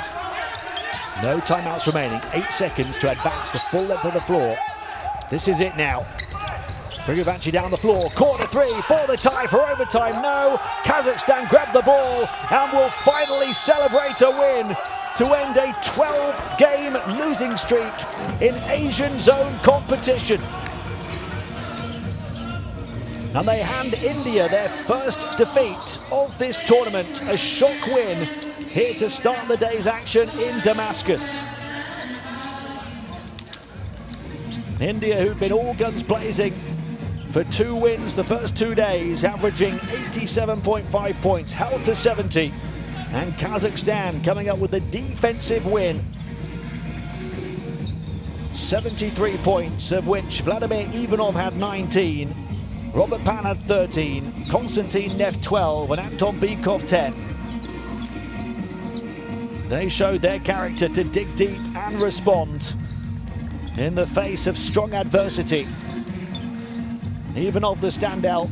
No timeouts remaining, 8 seconds to advance the full length of the floor. This is it now. Prigovanci down the floor, corner 3 for the tie, for overtime. No, Kazakhstan grab the ball and will finally celebrate a win to end a 12-game losing streak in Asian zone competition. And they hand India their first defeat of this tournament, a shock win here to start the day's action in Damascus. India, who'd been all guns blazing for 2 wins the first 2 days, averaging 87.5 points, held to 70. And Kazakhstan coming up with a defensive win. 73 points, of which Vladimir Ivanov had 19. Robert Pan had 13, Konstantin Neff 12, and Anton Bykov 10. They showed their character to dig deep and respond in the face of strong adversity. Ivanov the standout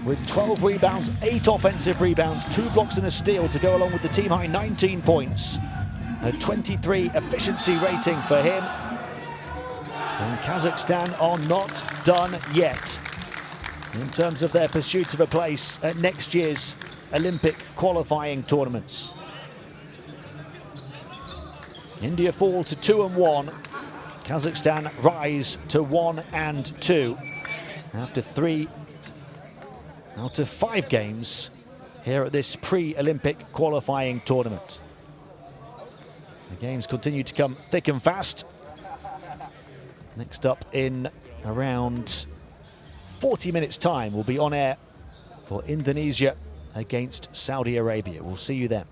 with 12 rebounds, 8 offensive rebounds, 2 blocks and a steal to go along with the team high 19 points. A 23 efficiency rating for him. And Kazakhstan are not done yet in terms of their pursuit of a place at next year's Olympic qualifying tournaments. India fall to 2-1. Kazakhstan rise to 1-2 after 3 out of 5 games here at this pre-Olympic qualifying tournament. The games continue to come thick and fast. Next up in around 40 minutes time, we'll be on air for Indonesia against Saudi Arabia. We'll see you then.